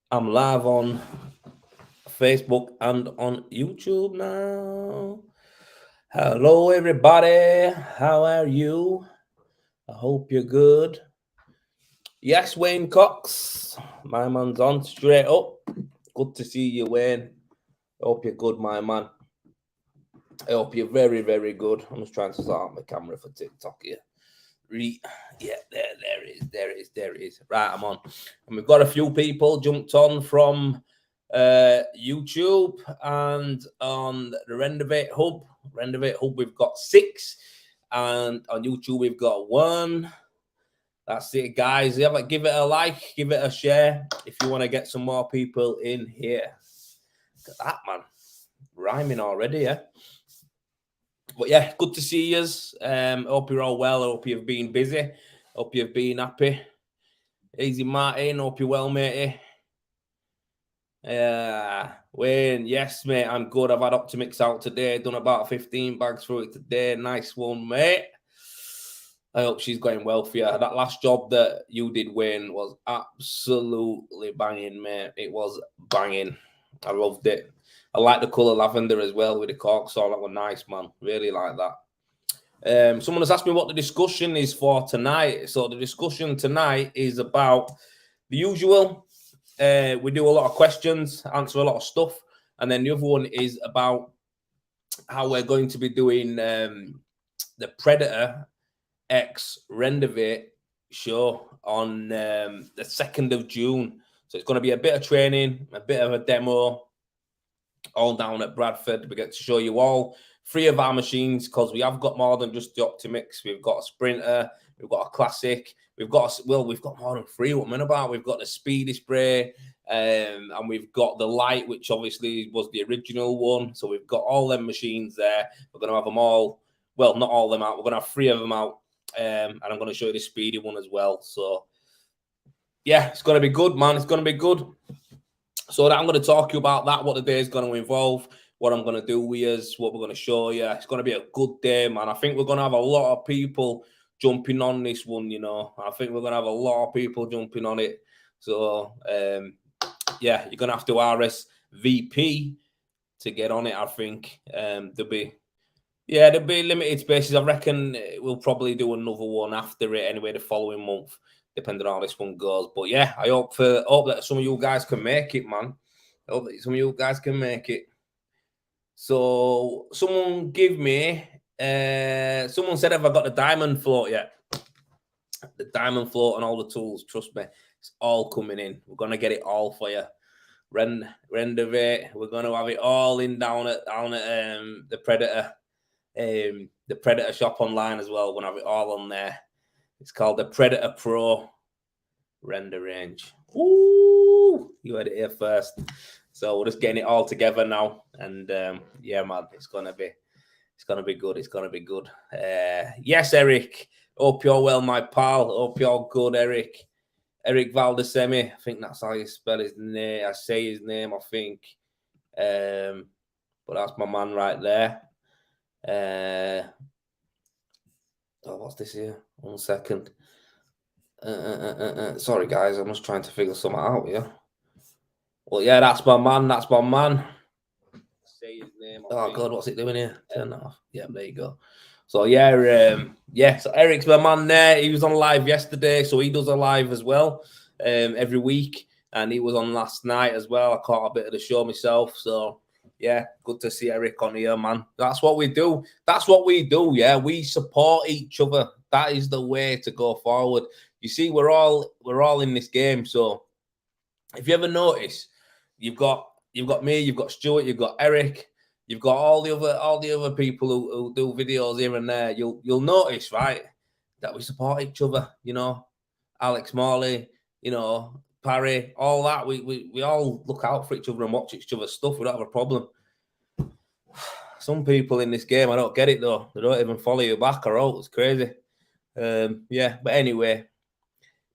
I'm live on Facebook and on YouTube now. Hello, everybody. How are you? I hope you're good. Yes, Wayne Cox. My man's on straight up. Good to see you, Wayne. I hope you're good, my man. I hope you're very, very good. I'm just trying to start my camera for TikTok here. Yeah, there it is. Right, I'm on. And we've got a few people jumped on from YouTube and on the Rendervate Hub. Rendervate Hub, we've got 6. And on YouTube, we've got 1. That's it, guys. Give it a like, give it a share if you want to get some more people in here. Look at that, man. Rhyming already, yeah? But yeah, good to see you. Hope you're all well. I hope you've been busy. Hope you've been happy. Easy Martin, hope you're well, matey. Wayne, yes, mate, I'm good. I've had Optimix out today. Done about 15 bags through it today. Nice one, mate. I hope she's going well for you. That last job that you did, Wayne, was absolutely banging, mate. It was banging. I loved it. I like the colour lavender as well with the cork saw. That was nice, man. Really like that. Someone has asked me what the discussion is for tonight. So the discussion tonight is about the usual. We do a lot of questions, answer a lot of stuff. And then the other one is about how we're going to be doing the Predator X Rendervate show on the 2nd of June. So it's going to be a bit of training, a bit of a demo, all down at Bradford. We get to show you all 3 of our machines because we have got more than just the Optimix. We've got a Sprinter, we've got a Classic, we've got more than 3. What I'm in about? We've got the Speedy Spray, and we've got the Light, which obviously was the original one. So we've got all them machines there. We're going to have them all. Well, not all them out. We're going to have 3 of them out, and I'm going to show you the Speedy one as well. So yeah, it's going to be good, man. It's going to be good. So I'm going to talk to you about that, what the day is going to involve, what I'm going to do with you, what we're going to show you. It's going to be a good day, man. I think we're going to have a lot of people jumping on this one, you know. I think we're going to have a lot of people jumping on it. So, yeah, you're going to have to RSVP to get on it, I think. There'll be limited spaces. I reckon we'll probably do another one after it anyway, the following month, depending on how this one goes. But yeah, I hope that some of you guys can make it, man. I hope that some of you guys can make it. So someone give me, someone said, have I got the diamond float yet? The diamond float and all the tools, trust me, it's all coming in. We're going to get it all for you. Rendervate, we're going to have it all in down at the Predator. The Predator shop online as well. We're gonna have it all on there. It's called the Predator Pro Render Range. Ooh, you heard it here first. So we're just getting it all together now, and yeah, man, it's gonna be good. It's gonna be good. Yes, Eric. Hope you're well, my pal. Hope you're good, Eric. Eric Valdesemi. I think that's how you spell his name. I say his name. I think. But that's my man right there. What's this here? 1 second. Sorry, guys. I'm just trying to figure something out here. Well, yeah, that's my man. That's my man. Say his name. Oh, God, what's it doing here? Turn that off. Yeah, there you go. So, yeah, so Eric's my man there. He was on live yesterday, so he does a live as well every week. And he was on last night as well. I caught a bit of the show myself, so... Yeah, good to see Eric on here, man. That's what we do. That's what we do, yeah. We support each other. That is the way to go forward. You see, we're all in this game. So if you ever notice, you've got me, you've got Stuart, you've got Eric, you've got all the other people who do videos here and there. You'll notice, right, that we support each other, you know. Alex Morley, you know, Parry, all that. We all look out for each other and watch each other's stuff. We don't have a problem. Some people in this game, I don't get it though. They don't even follow you back or out. It's crazy. Yeah, but anyway,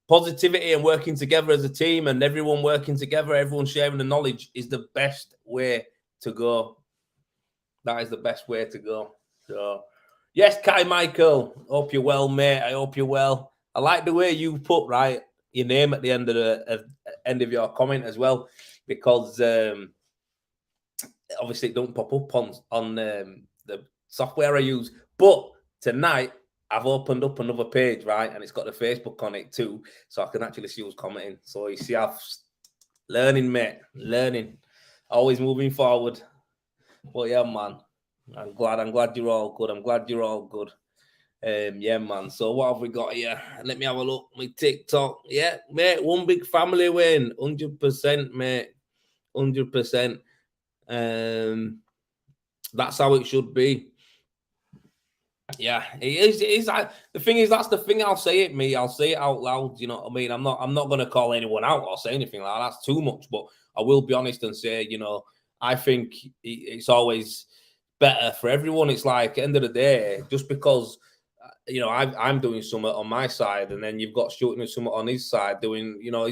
positivity and working together as a team and everyone working together, everyone sharing the knowledge is the best way to go. That is the best way to go. So, yes, Kai Michael, hope you're well, mate. I hope you're well. I like the way you put, right, your name at the end of your comment as well, because obviously it don't pop up on the software I use. But tonight I've opened up another page, right, and it's got the Facebook on it too, so I can actually see who's commenting. So you see, I've learning, mate, learning, always moving forward. But yeah, man, I'm glad you're all good. I'm glad you're all good. Yeah, man. So what have we got here? Let me have a look. My TikTok. Yeah, mate. One big family win. 100%, mate. 100%. That's how it should be. Yeah, it is. It is. The thing is, that's the thing. I'll say it. I'll say it out loud. You know what I mean? I'm not going to call anyone out or say anything like that. That's too much. But I will be honest and say, you know, I think it's always better for everyone. It's like at the end of the day, just because you know I'm doing something on my side, and then you've got shooting something on his side doing. You know,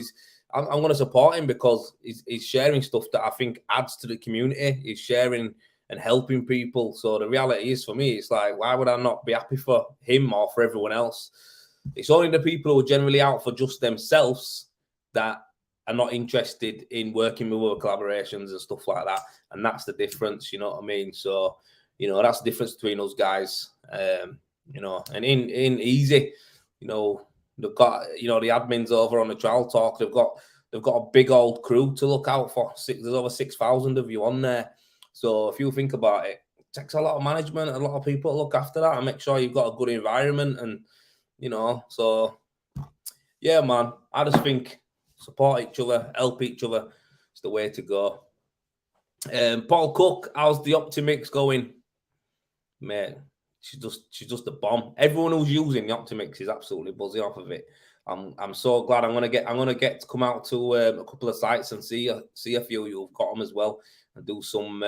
I'm going to support him because he's sharing stuff that I think adds to the community. He's sharing and helping people. So the reality is, for me, it's like, why would I not be happy for him or for everyone else? It's only the people who are generally out for just themselves that are not interested in working with other collaborations and stuff like that. And that's the difference, you know what I mean? So, you know, that's the difference between us guys. You know, and in Easy, you know, they've got, you know, the admins over on the Trial Talk, they've got a big old crew to look out for. There's over 6,000 of you on there. So if you think about it, it takes a lot of management, a lot of people to look after that and make sure you've got a good environment. And, you know, so yeah, man, I just think support each other, help each other is the way to go. Paul Cooke, how's the Optimix going? Mate, she's just a bomb. Everyone who's using the Optimix is absolutely buzzing off of it. I'm so glad. I'm gonna get to come out to a couple of sites and see a few you've got them as well, and do some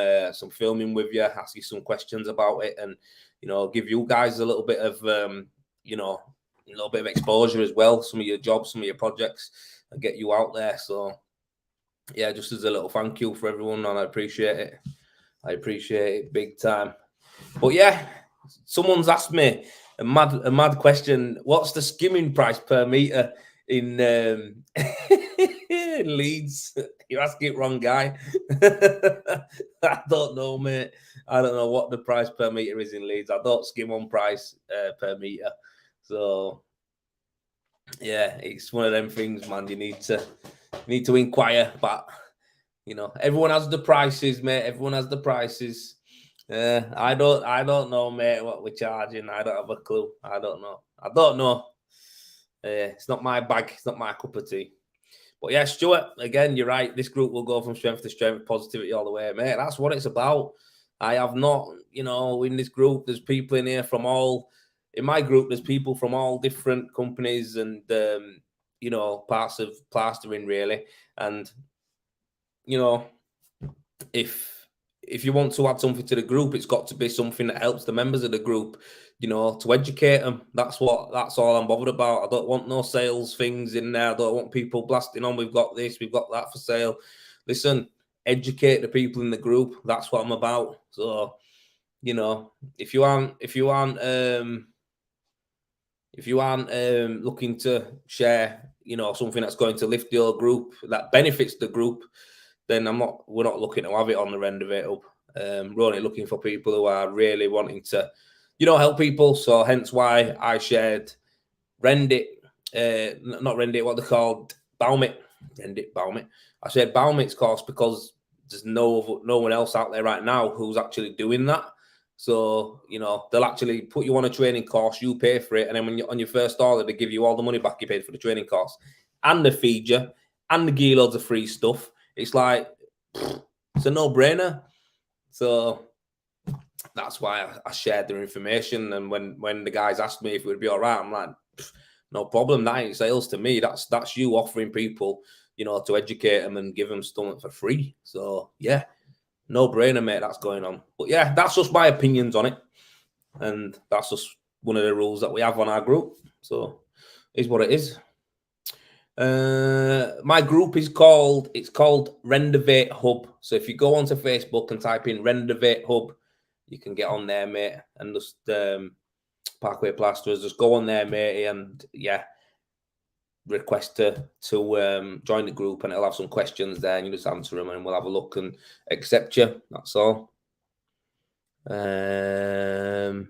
filming with you, ask you some questions about it, and you know, give you guys a little bit of you know, a little bit of exposure as well, some of your jobs, some of your projects, and get you out there. So yeah, just as a little thank you for everyone, and I appreciate it. I appreciate it big time. But yeah, someone's asked me a mad question. What's the skimming price per meter in in Leeds? You're asking it wrong, guy. I don't know, mate. I don't know what the price per meter is in Leeds. I don't skim on price per meter. So yeah, it's one of them things, man. You need to inquire, but you know, everyone has the prices, mate. Everyone has the prices. I don't know, mate, what we're charging. I don't have a clue. I don't know. It's not my bag. It's not my cup of tea. But yeah, Stuart, again, you're right. This group will go from strength to strength, positivity all the way, mate. That's what it's about. I have not, you know, in this group, there's people in here from all, in my group, there's people from all different companies and, you know, parts of plastering, really. And, you know, if you want to add something to the group, it's got to be something that helps the members of the group, you know, to educate them. That's all I'm bothered about. I don't want no sales things in there. I don't want people blasting on, we've got this, we've got that for sale. Listen, educate the people in the group. That's what I'm about. So, you know, if you aren't looking to share, you know, something that's going to lift your group, that benefits the group, then we're not looking to have it on the Rendervate Hub. We're only looking for people who are really wanting to, you know, help people. So hence why I shared Rendit, not Rendit, what they're called, Baumit. Rendit, Baumit. I shared Baumit's course because there's no one else out there right now who's actually doing that. So, you know, they'll actually put you on a training course, you pay for it, and then when you're on your first order, they give you all the money back you paid for the training course, and they feed you, and they give you loads of free stuff. It's like, it's a no-brainer. So that's why I shared their information. And when the guys asked me if it would be all right, I'm like, no problem. That ain't sales to me. That's you offering people, you know, to educate them and give them something for free. So yeah, no-brainer, mate. That's going on. But yeah, that's just my opinions on it. And that's just one of the rules that we have on our group. So it's what it is. My group is called Rendervate Hub. So if you go onto Facebook and type in Rendervate Hub, you can get on there, mate, and just Parkway Plasterers, just go on there, mate, and yeah, request to join the group, and it'll have some questions there, and you just answer them, and we'll have a look and accept you. That's all. Where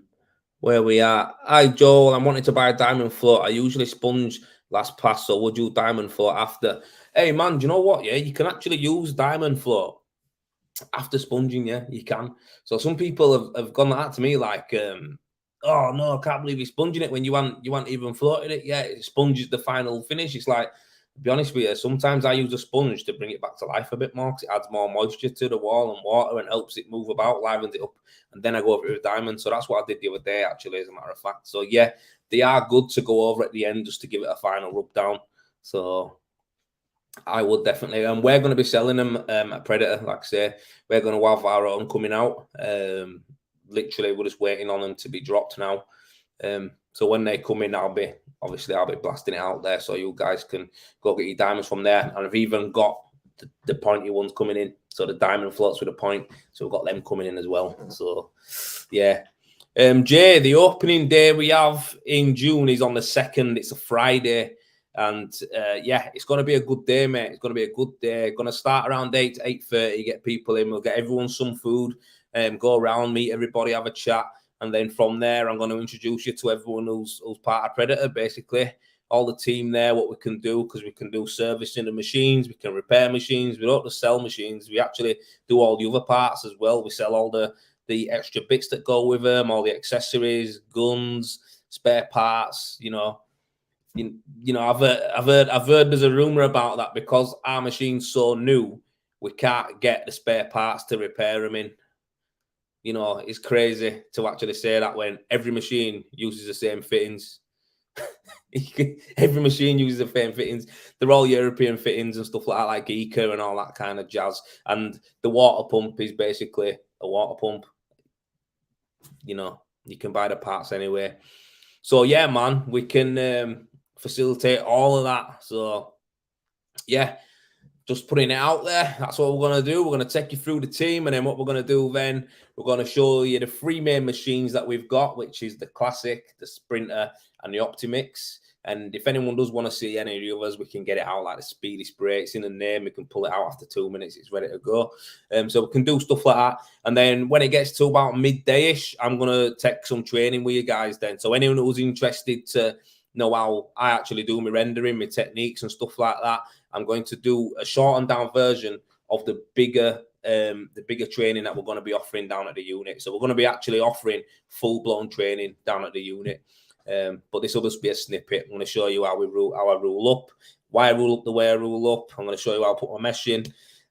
we are. Hi, Joel. I'm wanting to buy a diamond float. I usually sponge last pass, so would you diamond float after? Hey, man, do you know what? Yeah, you can actually use diamond float after sponging. Yeah, you can. So some people have gone like that to me, like, oh no, I can't believe you're sponging it when you haven't even floated it. Yeah, it sponges the final finish. It's like, to be honest with you, sometimes I use a sponge to bring it back to life a bit more because it adds more moisture to the wall and water and helps it move about, livens it up. And then I go over it with diamond. So that's what I did the other day, actually, as a matter of fact. So yeah, they are good to go over at the end just to give it a final rub down. So I would definitely. And we're going to be selling them at Predator. Like I say, we're going to have our own coming out. Literally, we're just waiting on them to be dropped now. So when they come in, I'll be blasting it out there, so you guys can go get your diamonds from there. And I've even got the pointy ones coming in, so the diamond floats with a point. So we've got them coming in as well. So yeah. Jay, the opening day we have in June is on the 2nd. It's a Friday. And yeah, it's going to be a good day, mate. It's going to be a good day. Going to start around 8 to 8:30, get people in. We'll get everyone some food, go around, meet everybody, have a chat. And then from there, I'm going to introduce you to everyone who's part of Predator, basically. All the team there, what we can do, because we can do servicing the machines, we can repair machines. We don't just sell machines. We actually do all the other parts as well. We sell all the extra bits that go with them, all the accessories, guns, spare parts, you know. You know, I've heard there's a rumor about that because our machine's so new, we can't get the spare parts to repair them in. You know, it's crazy to actually say that when every machine uses the same fittings. Every machine uses the same fittings. They're all European fittings and stuff like that, like Cooke and all that kind of jazz. And the water pump is basically a water pump. You know, you can buy the parts anyway. So yeah, man, we can facilitate all of that. So yeah, just putting it out there. That's what we're going to do. We're going to take you through the team, and then what we're going to do then, we're going to show you the 3 main machines that we've got, which is the Classic, the Sprinter, and the Optimix. And if anyone does want to see any of the others, we can get it out like the Speedy Spray. It's in the name. We can pull it out after 2 minutes. It's ready to go. So we can do stuff like that. And then when it gets to about midday-ish, I'm going to take some training with you guys then. So anyone who's interested to know how I actually do my rendering, my techniques and stuff like that, I'm going to do a shortened down version of the bigger training that we're going to be offering down at the unit. So we're going to be actually offering full-blown training down at the unit. But this will just be a snippet. I'm going to show you how I rule up, why I rule up the way I rule up. I'm going to show you how I put my mesh in.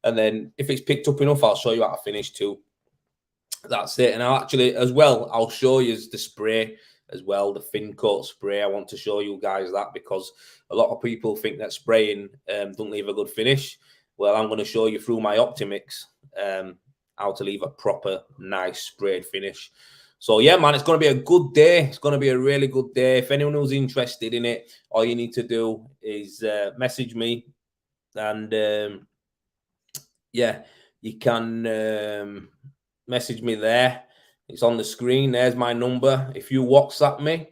And then if it's picked up enough, I'll show you how to finish too. That's it. And I'll actually, as well, I'll show you the spray as well, the thin coat spray. I want to show you guys that because a lot of people think that spraying don't leave a good finish. Well, I'm going to show you through my Optimix how to leave a proper, nice sprayed finish. So yeah, man, it's going to be a good day. It's going to be a really good day. If anyone who's interested in it, all you need to do is message me. And yeah, you can message me there. It's on the screen. There's my number. If you WhatsApp me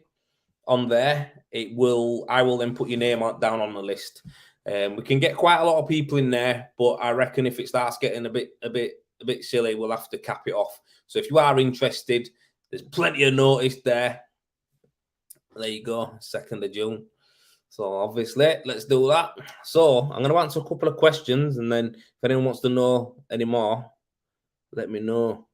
on there, I will then put your name down on the list. We can get quite a lot of people in there, but I reckon if it starts getting a bit silly, we'll have to cap it off. So if you are interested, there's plenty of notice there. There you go, 2nd of June. So obviously, let's do that. So I'm going to answer a couple of questions, and then if anyone wants to know any more, let me know.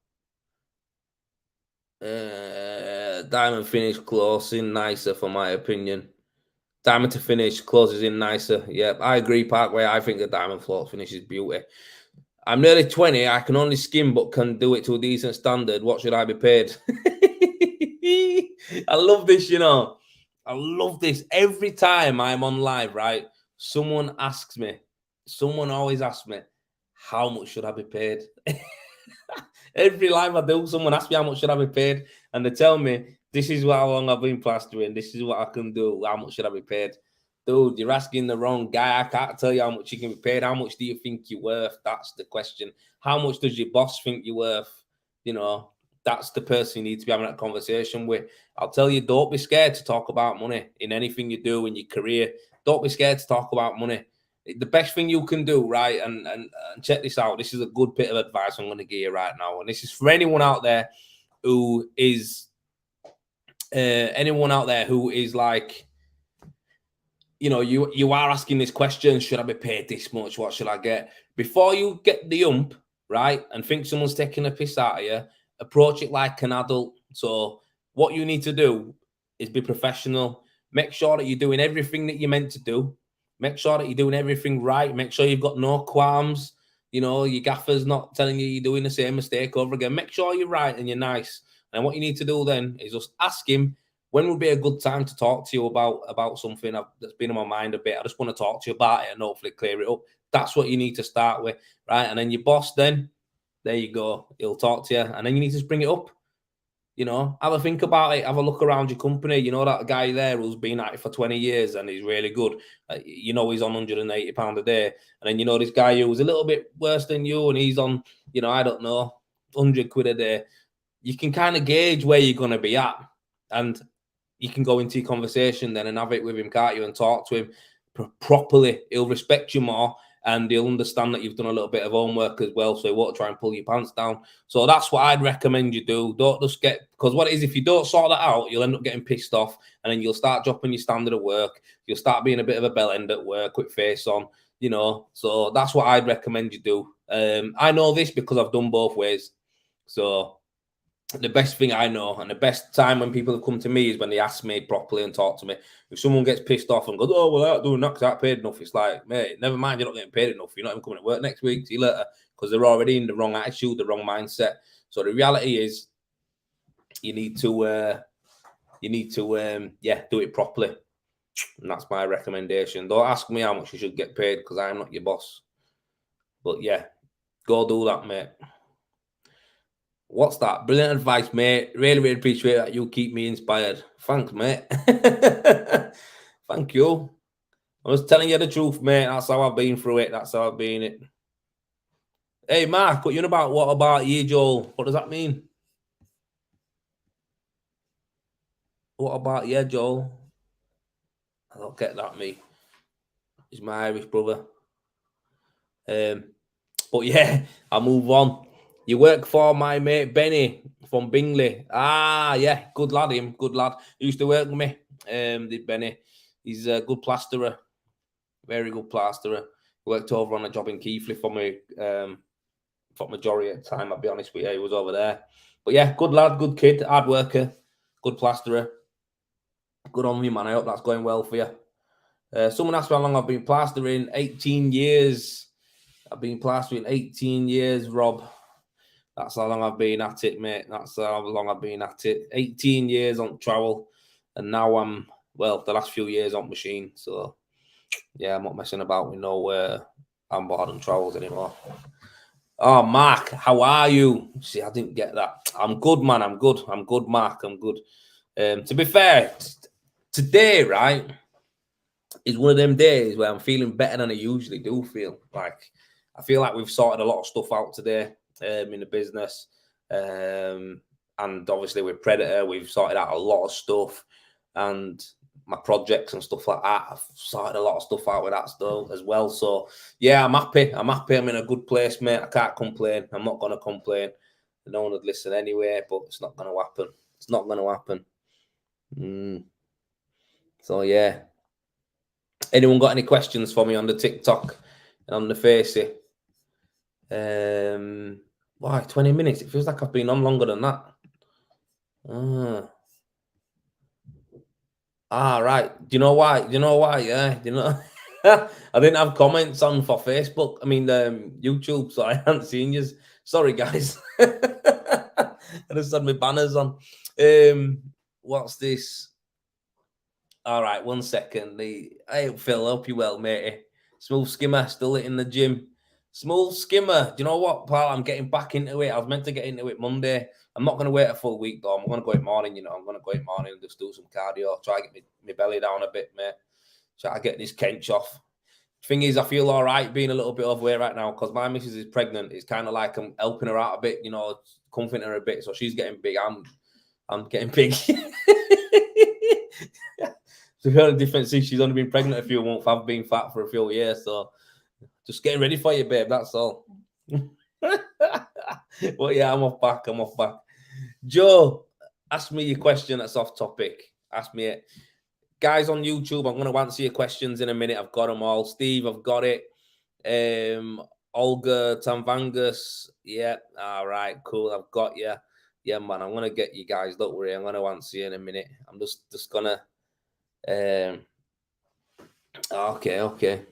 Diamond finish closing nicer, for my opinion. Diamond to finish closes in nicer. Yep, I agree, Parkway. I think the diamond float finish is beauty. I'm nearly 20. I can only skim, but can do it to a decent standard. What should I be paid? I love this, you know. I love this. Every time I'm on live, right? Someone always asks me, how much should I be paid? Every live I do, someone asks me how much should I be paid, and they tell me this is how long I've been plastering, this is what I can do, how much should I be paid? Dude, you're asking the wrong guy. I can't tell you how much you can be paid. How much do you think you're worth? That's the question. How much does your boss think you're worth? You know, that's the person you need to be having that conversation with. I'll tell you, don't be scared to talk about money in anything you do in your career. Don't be scared to talk about money. The best thing you can do, right? And check this out. This is a good bit of advice I'm going to give you right now. And this is for anyone out there who is like, you know, you are asking this question, should I be paid this much? What should I get? Before you get the ump, right, and think someone's taking a piss out of you, approach it like an adult. So what you need to do is be professional. Make sure that you're doing everything that you're meant to do. Make sure that you're doing everything right. Make sure you've got no qualms. You know, your gaffer's not telling you you're doing the same mistake over again. Make sure you're right and you're nice. And what you need to do then is just ask him, when would be a good time to talk to you about something that's been on my mind a bit? I just want to talk to you about it and hopefully clear it up. That's what you need to start with, right? And then your boss, then, there you go. He'll talk to you. And then you need to just bring it up. You know, have a think about it. Have a look around your company. You know, that guy there who's been at it for 20 years and he's really good. You know, he's on £180 a day. And then, you know, this guy who's a little bit worse than you and he's on, you know, I don't know, 100 quid a day. You can kind of gauge where you're going to be at. And you can go into your conversation then and have it with him, can't you? And talk to him properly. He'll respect you more. And he'll understand that you've done a little bit of homework as well, so he won't try and pull your pants down. So that's what I'd recommend you do. Don't just get, because what it is, if you don't sort that out, you'll end up getting pissed off, and then you'll start dropping your standard of work. You'll start being a bit of a bell end at work with face on, you know. So that's what I'd recommend you do. I know this because I've done both ways. So the best thing I know, and the best time when people have come to me, is when they ask me properly and talk to me. If someone gets pissed off and goes, "Oh, well, I'm not doing that because I ain't paid enough," it's like, mate, never mind, you're not getting paid enough. You're not even coming to work next week. See you later. Because they're already in the wrong attitude, the wrong mindset. So the reality is, you need to do it properly. And that's my recommendation. Don't ask me how much you should get paid because I'm not your boss. But yeah, go do that, mate. What's that? Brilliant advice, mate. Really, really appreciate that. You keep me inspired. Thanks, mate. Thank you. I was telling you the truth, mate. That's how I've been through it. That's how I've been it. Hey, Mark, what you about? What about you, Joel? What does that mean? What about you, Joel? I don't get that, me. He's my Irish brother. But yeah, I'll move on. You work for my mate Benny from Bingley. Ah, yeah, good lad, him. Good lad. He used to work with me, did Benny. He's a good plasterer. Very good plasterer. He worked over on a job in Keighley for me for majority of the time, I'll be honest with you. He was over there. But yeah, good lad, good kid, hard worker, good plasterer. Good on you, man. I hope that's going well for you. Someone asked me how long I've been plastering. 18 years. I've been plastering 18 years, Rob. That's how long I've been at it, mate. That's how long I've been at it. 18 years on trowel. And now I'm, well, the last few years on machine. So, yeah, I'm not messing about with no handboard and trowels anymore. Oh, Mark, how are you? See, I didn't get that. I'm good, man. I'm good. I'm good, Mark. I'm good. To be fair, today, right, is one of them days where I'm feeling better than I usually do feel. Like, I feel like we've sorted a lot of stuff out today in the business. And obviously with Predator, we've sorted out a lot of stuff. And my projects and stuff like that, I've sorted a lot of stuff out with that stuff as well. So, yeah, I'm happy. I'm happy. I'm in a good place, mate. I can't complain. I'm not going to complain. No one would listen anyway, but it's not going to happen. It's not going to happen. So, yeah. Anyone got any questions for me on the TikTok and on the Facey? Why 20 minutes? It feels like I've been on longer than that. Right. Do you know why? Yeah. Do you know? I didn't have comments on for Facebook. I mean, YouTube, so I hadn't seen you. Sorry, guys. I just had my banners on. What's this? All right, 1 second. Hey, Phil, hope you well, matey. Smooth skimmer, still in the gym. Smooth skimmer. Do you know what, pal? I'm getting back into it. I was meant to get into it Monday. I'm not going to wait a full week, though. I'm going to go in morning, I'm going to go in morning and just do some cardio. Try to get my belly down a bit, mate. Try to get this kench off. Thing is, I feel all right being a little bit overweight right now because my missus is pregnant. It's kind of like I'm helping her out a bit, comforting her a bit. So she's getting big. I'm getting big. To be honest, difference is she's only been pregnant a few months. I've been fat for a few years, so just getting ready for you, babe. That's all. But yeah, I'm off back. Joe, ask me your question that's off topic. Ask me it. Guys on YouTube, I'm going to answer your questions in a minute. I've got them all. Steve, I've got it. Olga Tamvangus. Yeah. All right. Cool. I've got you. Yeah, man. I'm going to get you guys. Don't worry. I'm going to answer you in a minute. I'm just going to... Okay.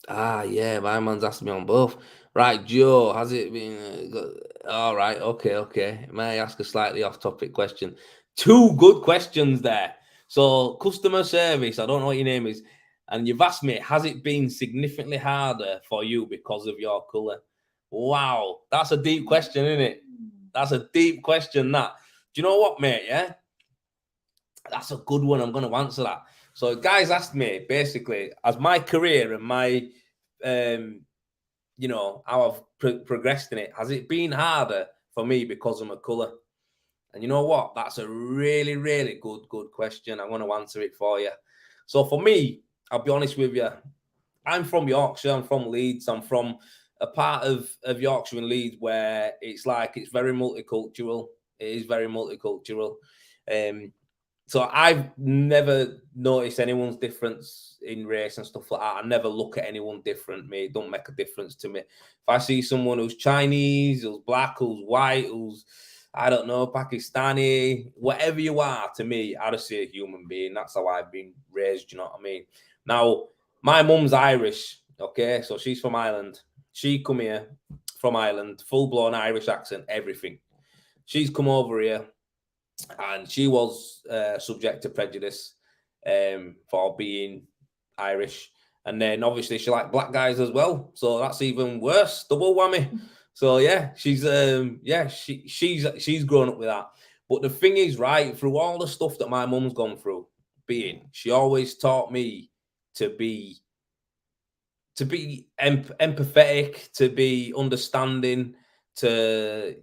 Yeah, my man's asked me on both. Right, Joe, has it been... all right, okay. May I ask a slightly off-topic question? Two good questions there. So, customer service, I don't know what your name is, and you've asked me, has it been significantly harder for you because of your colour? Wow, that's a deep question, isn't it? That's a deep question, that. Do you know what, mate, yeah? That's a good one. I'm going to answer that. So, guys asked me, basically, as my career and my... how I've progressed in it, has it been harder for me because of my colour? And you know what? That's a really, really good question. I'm going to answer it for you. So for me, I'll be honest with you, I'm from Yorkshire, I'm from Leeds, I'm from a part of Yorkshire and Leeds where it's very multicultural. It is very multicultural. So I've never noticed anyone's difference in race and stuff like that. I never look at anyone different, mate. It don't make a difference to me. If I see someone who's Chinese, who's black, who's white, who's, I don't know, Pakistani, whatever you are, to me, I just see a human being. That's how I've been raised, you know what I mean? Now, my mum's Irish, okay? So she's from Ireland. She come here from Ireland, full-blown Irish accent, everything. She's come over here. And she was subject to prejudice for being Irish. And then obviously she liked black guys as well. So that's even worse, double whammy. So yeah, she's grown up with that. But the thing is, right, through all the stuff that my mum's gone through, she always taught me to be empathetic, to be understanding, to,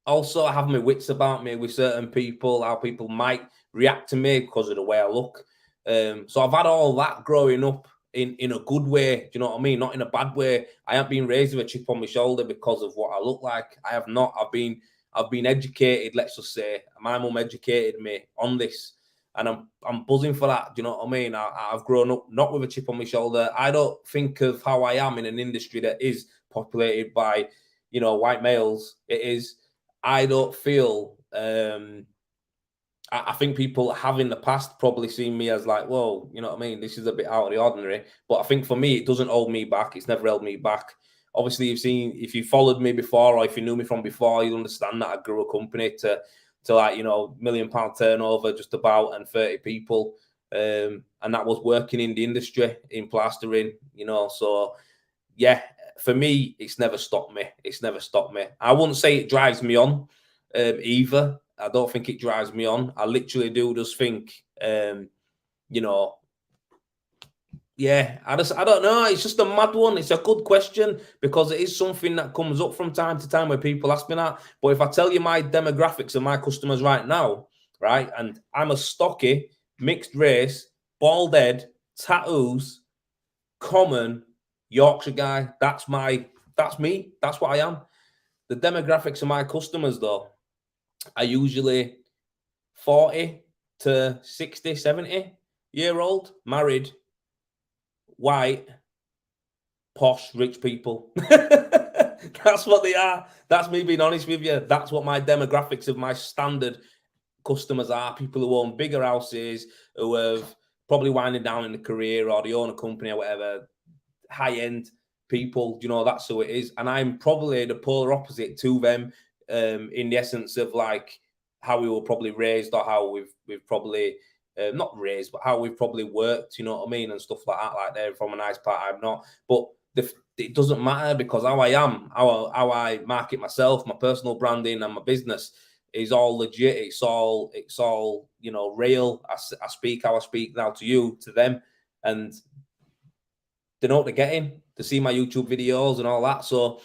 also have my wits about me with certain people, how people might react to me because of the way I look. So I've had all that growing up in a good way. Do you know what I mean? Not in a bad way. I haven't been raised with a chip on my shoulder because of what I look like. I have not. I've been educated, let's just say. My mum educated me on this. And I'm buzzing for that. Do you know what I mean? I've grown up not with a chip on my shoulder. I don't think of how I am in an industry that is populated by, white males. It is. I don't feel. I think people have in the past probably seen me as like, whoa, you know what I mean? This is a bit out of the ordinary. But I think for me, it doesn't hold me back. It's never held me back. Obviously, if you followed me before, or if you knew me from before, you'll understand that I grew a company to like, £1 million turnover, just about, and 30 people. And that was working in the industry, in plastering, so yeah. For me, it's never stopped me. I wouldn't say it drives me on either. I don't think it drives me on. I literally do just think, yeah, I don't know. It's just a mad one. It's a good question because it is something that comes up from time to time where people ask me that. But if I tell you my demographics of my customers right now, right, and I'm a stocky, mixed race, bald head, tattoos, common Yorkshire guy. That's me. That's what I am. The demographics of my customers, though, are usually 40 to 60, 70-year-old, married, white, posh, rich people. That's what they are. That's me being honest with you. That's what my demographics of my standard customers are. People who own bigger houses, who have probably winding down in the career, or they own a company or whatever. High-end people, that's who it is. And I'm probably the polar opposite to them, in the essence of like how we were probably raised, or how we've probably not raised, but how we've probably worked, you know what I mean, and stuff like that. Like they're from a nice part, I'm not. But it doesn't matter, because how I am, how I market myself, my personal branding and my business is all legit. It's all real. I speak how I speak now to you, to them, and they know what they're getting. To see my YouTube videos and all that. So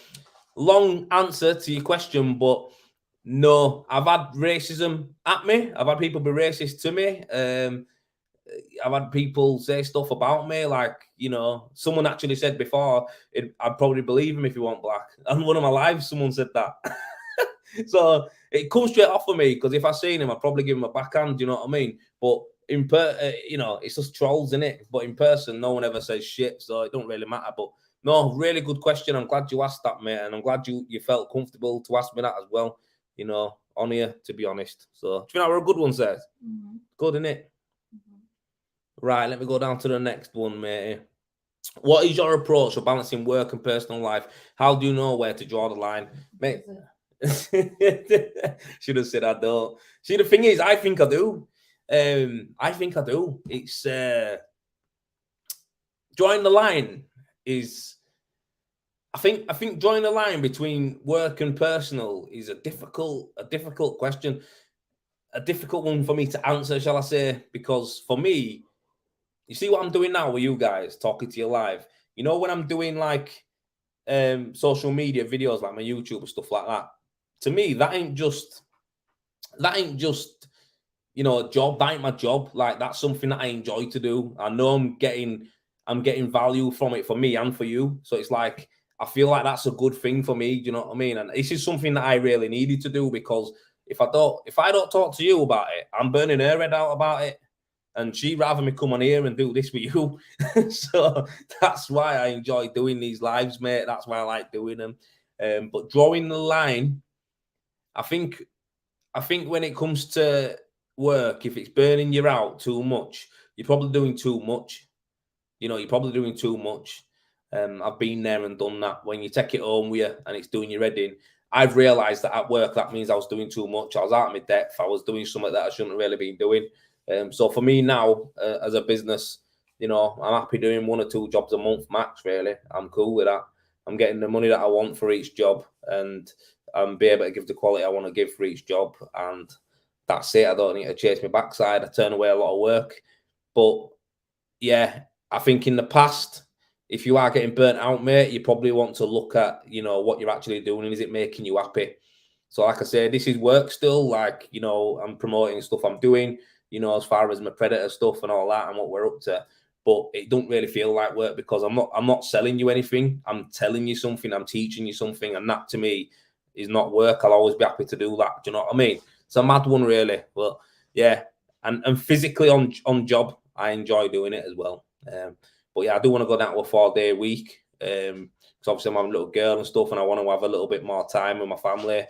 long answer to your question, but No, I've had racism at me. I've had people be racist to me. I've had people say stuff about me, like, someone actually said before, I'd probably believe him if he weren't black. And one of my lives, someone said that. So it comes straight off of me, because if I seen him, I'd probably give him a backhand. You know what I mean? But it's just trolls, in it. But in person, no one ever says shit, so it don't really matter. But no, really good question. I'm glad you asked that, mate, and I'm glad you felt comfortable to ask me that as well. On here, to be honest. So, do you think that were a good one, Seth? Mm-hmm. Good, isn't it? Mm-hmm. Right, let me go down to the next one, mate. What is your approach for balancing work and personal life? How do you know where to draw the line, mate? Should have said I don't. See, the thing is, I think I do. It's drawing the line is. I think drawing the line between work and personal is a difficult question, a difficult one for me to answer, shall I say? Because for me, you see what I'm doing now with you guys, talking to you live. When I'm doing like social media videos, like my YouTube and stuff like that. To me, that ain't just a job. That ain't my job. Like, that's something that I enjoy to do. I know I'm getting value from it, for me and for you. So it's like, I feel like that's a good thing for me. Do you know what I mean? And this is something that I really needed to do, because if I don't talk to you about it, I'm burning her head out about it. And she'd rather me come on here and do this with you. So that's why I enjoy doing these lives, mate. That's why I like doing them. But drawing the line, I think when it comes to work, if it's burning you out too much, you're probably doing too much. You're probably doing too much. I've been there and done that. When you take it home with you and it's doing your head in, I've realised that at work, that means I was doing too much. I was out of my depth. I was doing something that I shouldn't really been doing. So for me now, as a business, I'm happy doing 1 or 2 jobs a month max, really. I'm cool with that. I'm getting the money that I want for each job, and I'm be able to give the quality I want to give for each job. And that's it. I don't need to chase my backside. I turn away a lot of work. But yeah, I think in the past, if you are getting burnt out, mate, you probably want to look at, what you're actually doing, and is it making you happy? So like I say, this is work still. Like, I'm promoting stuff I'm doing, as far as my Predator stuff and all that and what we're up to. But it don't really feel like work, because I'm not selling you anything. I'm telling you something. I'm teaching you something. And that to me is not work. I'll always be happy to do that. Do you know what I mean? It's a mad one, really. But yeah. And physically on job, I enjoy doing it as well. But yeah, I do want to go down to a 4-day week. Because obviously I'm having a little girl and stuff, and I want to have a little bit more time with my family.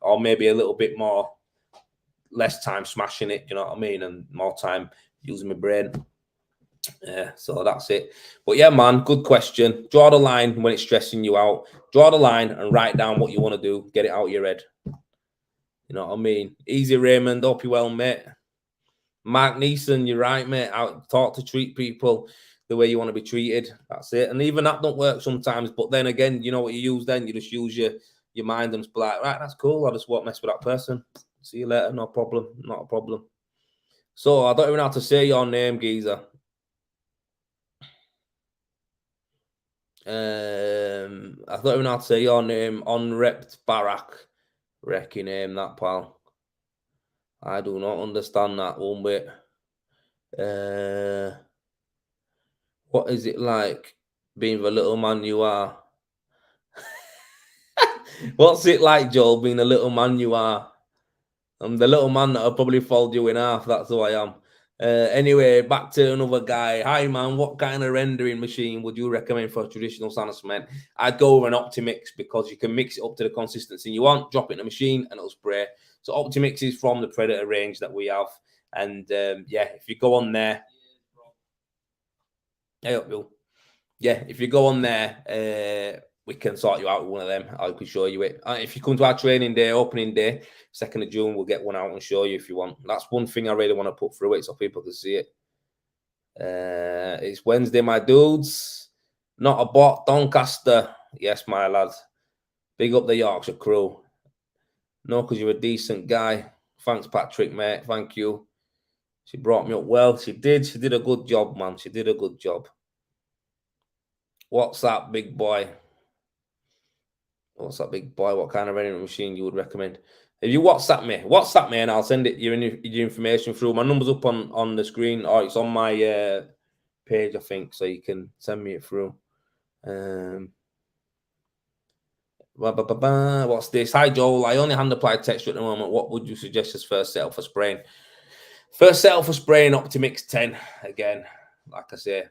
Or maybe a little bit more, less time smashing it, you know what I mean, and more time using my brain. Yeah, so that's it. But yeah, man, good question. Draw the line when it's stressing you out. Draw the line and write down what you want to do. Get it out of your head. You know what I mean? Easy, Raymond. Hope you well, mate. Mark Neeson, you're right, mate. Out talk to treat people the way you want to be treated. That's it. And even that don't work sometimes. But then again, you know what you use then? You just use your mind and just be like, right, that's cool. I just won't mess with that person. See you later. No problem. Not a problem. So I don't even know how to say your name, geezer. I don't even know how to say your name. Unrept Barak. Wreck your name, that pal. I do not understand that one bit. What is it like being the little man you are? What's it like, Joel, being the little man you are? I'm the little man that'll probably fold you in half. That's who I am. Anyway, back to another guy. Hi, man. What kind of rendering machine would you recommend for a traditional sand cement? I'd go with an Optimix, because you can mix it up to the consistency you want, drop it in the machine, and it'll spray. So Optimix is from the Predator range that we have. And yeah, if you go on there, if you go on there, we can sort you out with one of them. I can show you it. If you come to our training day, opening day, 2nd of June, we'll get one out and show you if you want. That's one thing I really want to put through it so people can see it. It's Wednesday, my dudes. Not a bot, Doncaster. Yes, my lads. Big up the Yorkshire crew. No, because you're a decent guy. Thanks, Patrick, mate. Thank you. She brought me up well. She did. She did a good job, man. She did a good job. What's that, big boy? What's that, big boy? What kind of rendering machine you would recommend? If you WhatsApp me, and I'll send it your information through. My number's up on the screen, or it's on my page, I think, so you can send me it through. What's this? Hi Joel, I only hand applied texture at the moment. What would you suggest as first setup for spraying? First setup for spraying Optimix 10. Again, like I say,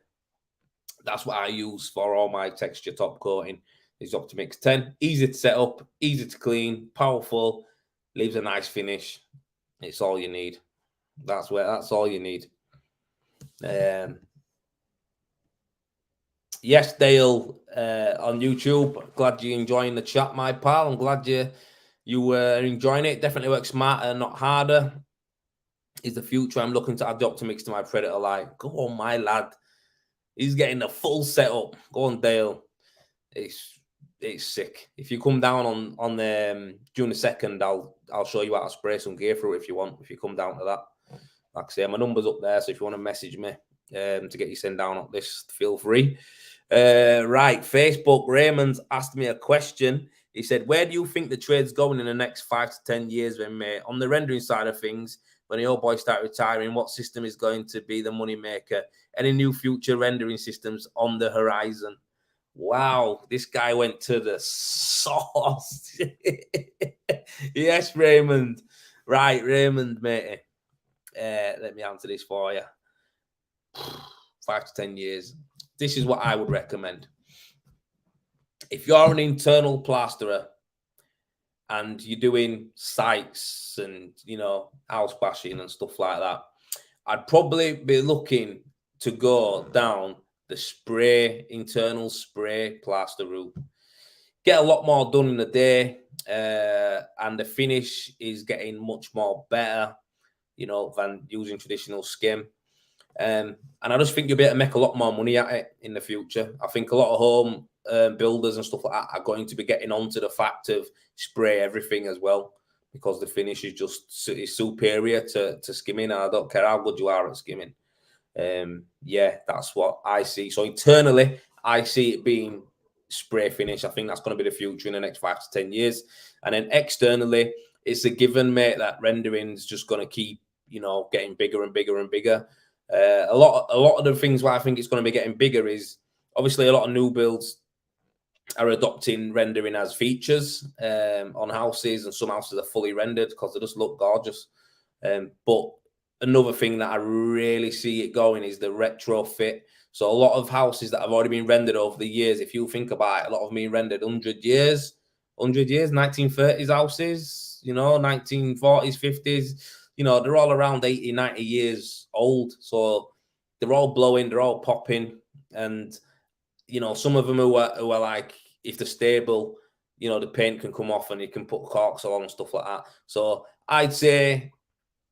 that's what I use for all my texture top coating. Is Optimix 10. Easy to set up, easy to clean, powerful, leaves a nice finish. It's all you need. That's all you need. Yes, Dale on YouTube. Glad you're enjoying the chat, my pal. I'm glad you were enjoying it. Definitely work smarter, not harder. Is the future. I'm looking to add the Optimix to my Predator light. Go on, my lad. He's getting the full setup. Go on, Dale. It's sick. If you come down on June the 2nd, I'll show you how to spray some gear through if you want. If you come down to that, like I say, my number's up there. So if you want to message me to get you sent down on this, feel free. Right, Facebook. Raymond's asked me a question. He said, "Where do you think the trade's going in the next 5 to 10 years, then, mate? On the rendering side of things, when the old boys start retiring, what system is going to be the money maker? Any new future rendering systems on the horizon?" Wow, this guy went to the source. Yes, Raymond. Right, Raymond, mate. Let me answer this for you. 5 to 10 years. This is what I would recommend. If you're an internal plasterer and you're doing sites and, house bashing and stuff like that, I'd probably be looking to go down the internal spray plaster route. Get a lot more done in the day, and the finish is getting much more better, than using traditional skim. And I just think you'll be able to make a lot more money at it in the future. I think a lot of home builders and stuff like that are going to be getting onto the fact of spray everything as well, because the finish is superior to skimming. And I don't care how good you are at skimming. Yeah, that's what I see. So internally, I see it being spray finish. I think that's going to be the future in the next 5 to 10 years. And then externally, it's a given, mate, that rendering's just going to keep, getting bigger and bigger and bigger. A lot of the things why I think it's going to be getting bigger is obviously a lot of new builds are adopting rendering as features on houses, and some houses are fully rendered because they just look gorgeous. But another thing that I really see it going is the retrofit. So a lot of houses that have already been rendered over the years, if you think about it, a lot of them been rendered 100 years, 1930s houses, 1940s, 50s, they're all around 80, 90 years old. So they're all blowing, they're all popping. And, some of them who are like, if they're stable, the paint can come off and you can put corks on and stuff like that. So I'd say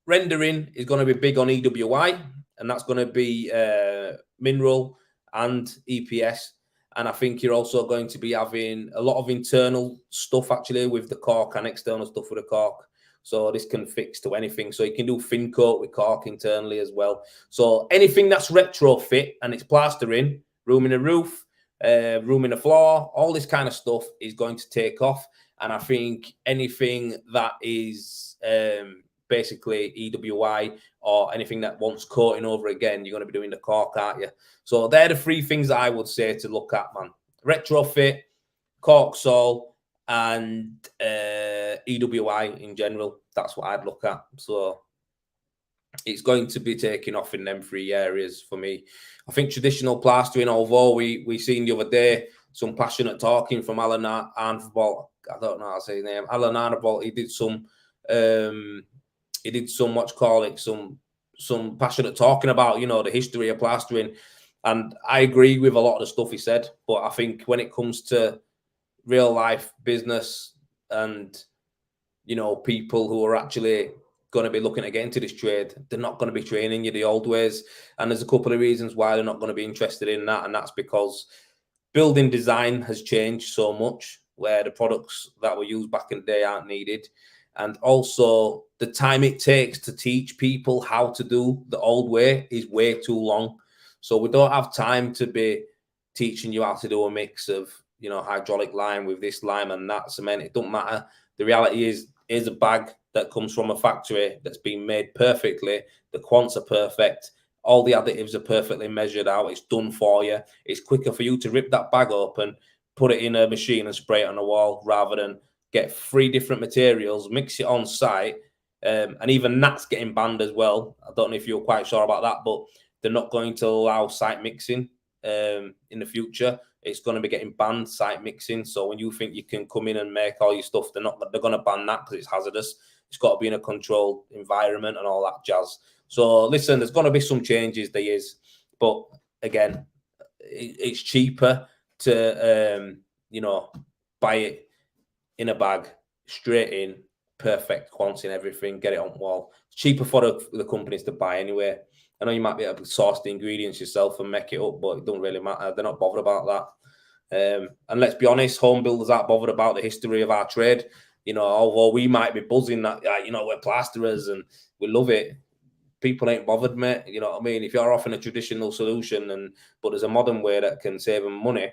rendering is going to be big on EWI, and that's going to be mineral and EPS. And I think you're also going to be having a lot of internal stuff actually with the cork and external stuff with the cork. So this can fix to anything. So you can do fin coat with cork internally as well. So anything that's retrofit and it's plastering, room in a roof, room in a floor, all this kind of stuff is going to take off. And I think anything that is basically EWI or anything that wants coating over again, you're going to be doing the cork, aren't you? So they're the three things that I would say to look at, man. Retrofit, cork sol, and EWI in general. That's what I'd look at. So it's going to be taking off in them three areas for me. I think traditional plastering, although we seen the other day some passionate talking from Alan Arnvolt. I don't know how to say his name. Alan Arnvolt. He did some some passionate talking about, the history of plastering. And I agree with a lot of the stuff he said. But I think when it comes to real life business and, people who are actually going to be looking to get into this trade, they're not going to be training you the old ways. And there's a couple of reasons why they're not going to be interested in that. And that's because building design has changed so much, where the products that were used back in the day aren't needed. And also the time it takes to teach people how to do the old way is way too long. So we don't have time to be teaching you how to do a mix of, hydraulic lime with this lime and that cement. It don't matter. The reality is, here's a bag that comes from a factory that's been made perfectly. The quants are perfect. All the additives are perfectly measured out. It's done for you. It's quicker for you to rip that bag open, put it in a machine and spray it on a wall rather than get 3 different materials, mix it on site. And even that's getting banned as well. I don't know if you're quite sure about that, but they're not going to allow site mixing in the future. It's going to be getting banned, site mixing. So when you think you can come in and make all your stuff, they're going to ban that because it's hazardous. It's got to be in a controlled environment and all that jazz. So listen, there's going to be some changes, there is. But again, it's cheaper to, buy it in a bag, straight in, perfect quants and everything, get it on wall. It's cheaper for the companies to buy anyway. I know you might be able to source the ingredients yourself and make it up, but it don't really matter. They're not bothered about that. And let's be honest, home builders aren't bothered about the history of our trade. Although we might be buzzing that, we're plasterers and we love it. People ain't bothered, mate. You know what I mean? If you're offering a traditional solution, but there's a modern way that can save them money,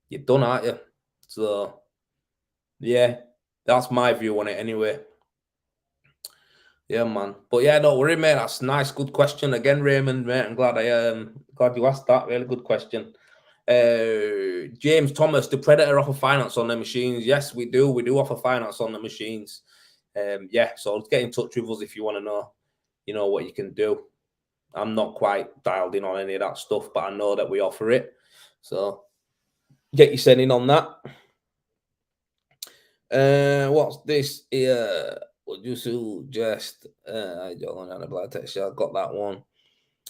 you're done, aren't you? So, yeah, that's my view on it anyway. Yeah, man. But yeah, don't worry, mate. That's nice. Good question again, Raymond, mate. I'm glad you asked that. Really good question. James Thomas, the Predator offer finance on the machines? Yes, we do. We do offer finance on the machines. So get in touch with us if you want to know, what you can do. I'm not quite dialed in on any of that stuff, but I know that we offer it. So get your sending on that. What's this here? Would you suggest? I don't know about texture. I got that one.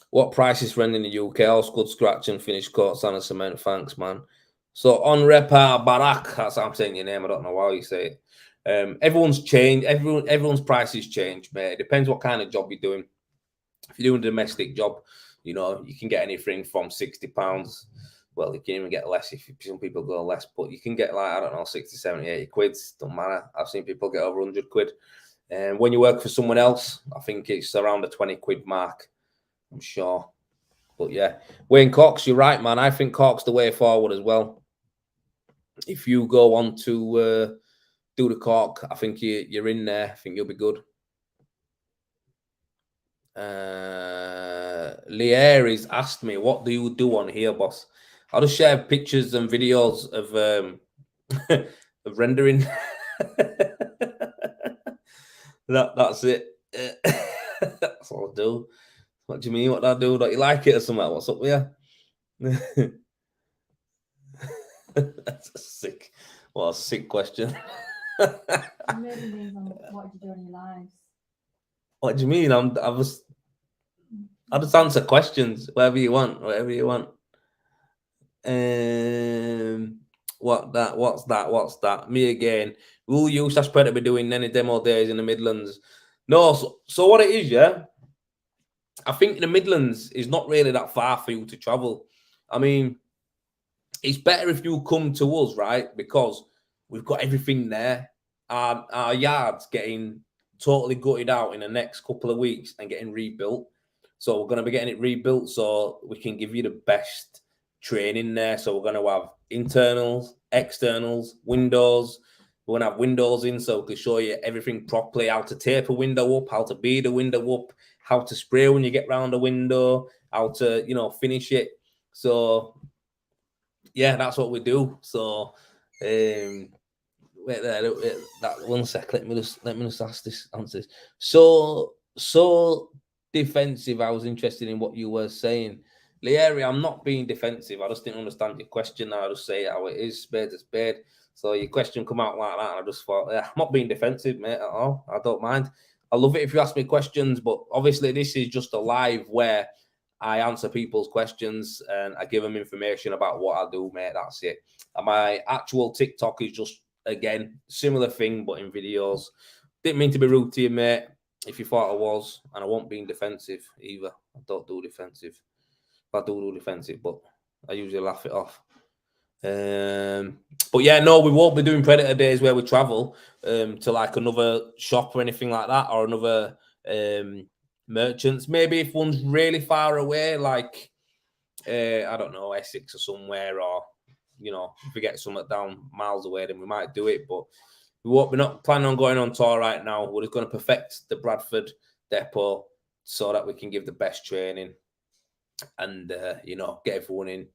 What price is rent in the UK? All scud, scratch, and finished coats on a cement. Thanks, man. So on Repa Barak, that's how I'm saying your name. I don't know how you say it. Everyone's changed. Everyone's prices change, mate. It depends what kind of job you're doing. If you're doing a domestic job, you can get anything from £60. Well, you can even get less if some people go less, but you can get 60, 70, 80 quid. Don't matter. I've seen people get over 100 quid. And when you work for someone else, I think it's around the 20 quid mark, I'm sure. But yeah, Wayne Cox, you're right, man. I think Cork's the way forward as well. If you go on to do the Cork, I think you're in there. I think you'll be good. Lieri's asked me, what do you do on here, boss? I'll just share pictures and videos of of rendering. That's it. That's all I do. What do you mean? What do I do? Don't you like it or something? What's up with you? That's a sick question. What do you do in your lives? What do you mean? I'll just answer questions, whatever you want. What's that? Me again. Will you suspect to be doing any demo days in the Midlands? No, so what it is, yeah? I think the Midlands is not really that far for you to travel. I mean, it's better if you come to us, right? Because we've got everything there. Our yard's getting totally gutted out in the next couple of weeks and getting rebuilt. So we're going to be getting it rebuilt so we can give you the best training there. So we're going to have internals, externals, windows. We're going to have windows in so we can show you everything properly, how to tape a window up, how to bead a window up, how to spray when you get round a window, how to, finish it. So, yeah, that's what we do. So, wait there, that 1 sec. Let me just ask this answers. So defensive. I was interested in what you were saying, Lieri. I'm not being defensive. I just didn't understand your question. I just say it how it is. Spade to spade. So your question come out like that, and I just thought, yeah, I'm not being defensive, mate, at all. I don't mind. I love it if you ask me questions, but obviously this is just a live where I answer people's questions and I give them information about what I do, mate. That's it. And my actual TikTok is just, again, similar thing, but in videos. Didn't mean to be rude to you, mate, if you thought I was. And I won't be defensive either. I don't do defensive. I do defensive, but I usually laugh it off. But yeah, no, we won't be doing Predator days where we travel to like another shop or anything like that, or another merchants. Maybe if one's really far away, like I don't know, Essex or somewhere, or you know, if we get something down miles away, then we might do it. But we're not planning on going on tour right now. We're just going to perfect the Bradford depot so that we can give the best training and, you know, get everyone in.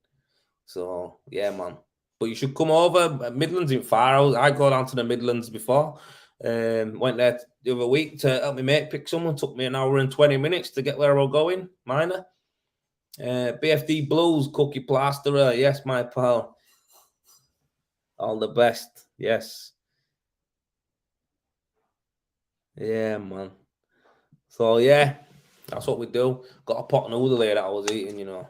So, yeah, man. But you should come over. Midlands in far. I go down to the Midlands before. Went there the other week to help me mate pick someone. Took me an hour and 20 minutes to get where I was going. Minor. BFD Blues, Cookie Plasterer. Yes, my pal. All the best. Yes. Yeah, man. So, yeah, that's what we do. Got a pot noodle here that I was eating, you know.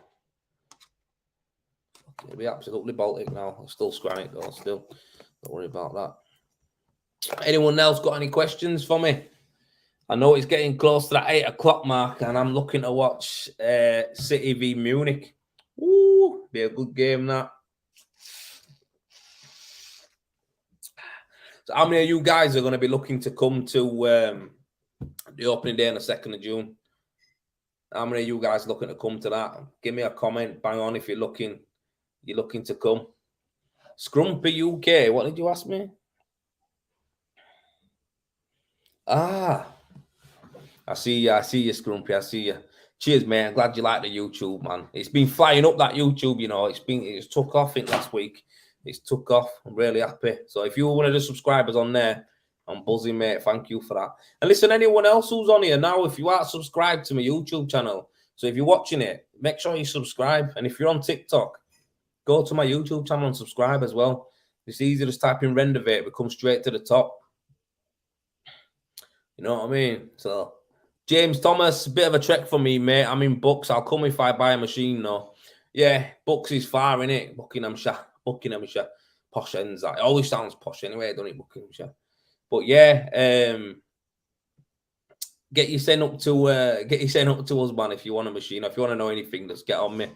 It'll be absolutely Baltic now. I'll still scran it, though, still. Don't worry about that. Anyone else got any questions for me? I know it's getting close to that 8 o'clock mark, and I'm looking to watch City v Munich. Ooh, be a good game, that. So how many of you guys are going to be looking to come to the opening day on the 2nd of June? How many of you guys looking to come to that? Give me a comment. Bang on if you're looking to come. Scrumpy UK, what did you ask me? Ah, I see you, Scrumpy. I see you. Cheers, mate. I'm glad you like the YouTube, man. It's been flying up, that YouTube, you know. It's took off, I think, last week. It's took off. I'm really happy. So if you're one of the subscribers on there, I'm buzzing, mate. Thank you for that. And listen, anyone else who's on here now, if you are subscribed to my YouTube channel, so if you're watching it, make sure you subscribe. And if you're on TikTok, go to my YouTube channel and subscribe as well. It's easy, just type in Rendervate, we come straight to the top. You know what I mean? So, James Thomas, a bit of a trek for me, mate. I'm in Bucks. I'll come if I buy a machine, though. Yeah, Bucks is far, innit? Buckinghamshire. Posh ends that. It always sounds posh anyway, don't it, Buckinghamshire? But yeah, get you sent up to us, man, if you want a machine. If you want to know anything, just get on me.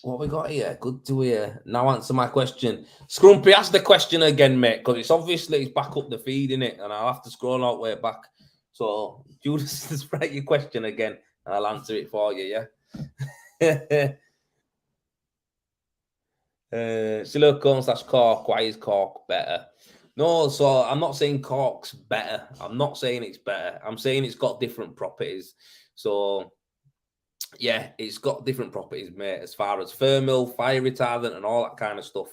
What we got here? Good to hear. Now answer my question. Scrumpy, ask the question again, mate, because it's obviously it's back up the feed, innit? And I'll have to scroll all the way back. So you just write your question again and I'll answer it for you, yeah? Silicone/Cork. Why is Cork better? No, so I'm not saying Cork's better. I'm not saying it's better. I'm saying it's got different properties. So yeah, it's got different properties, mate, as far as thermal, fire retardant, and all that kind of stuff,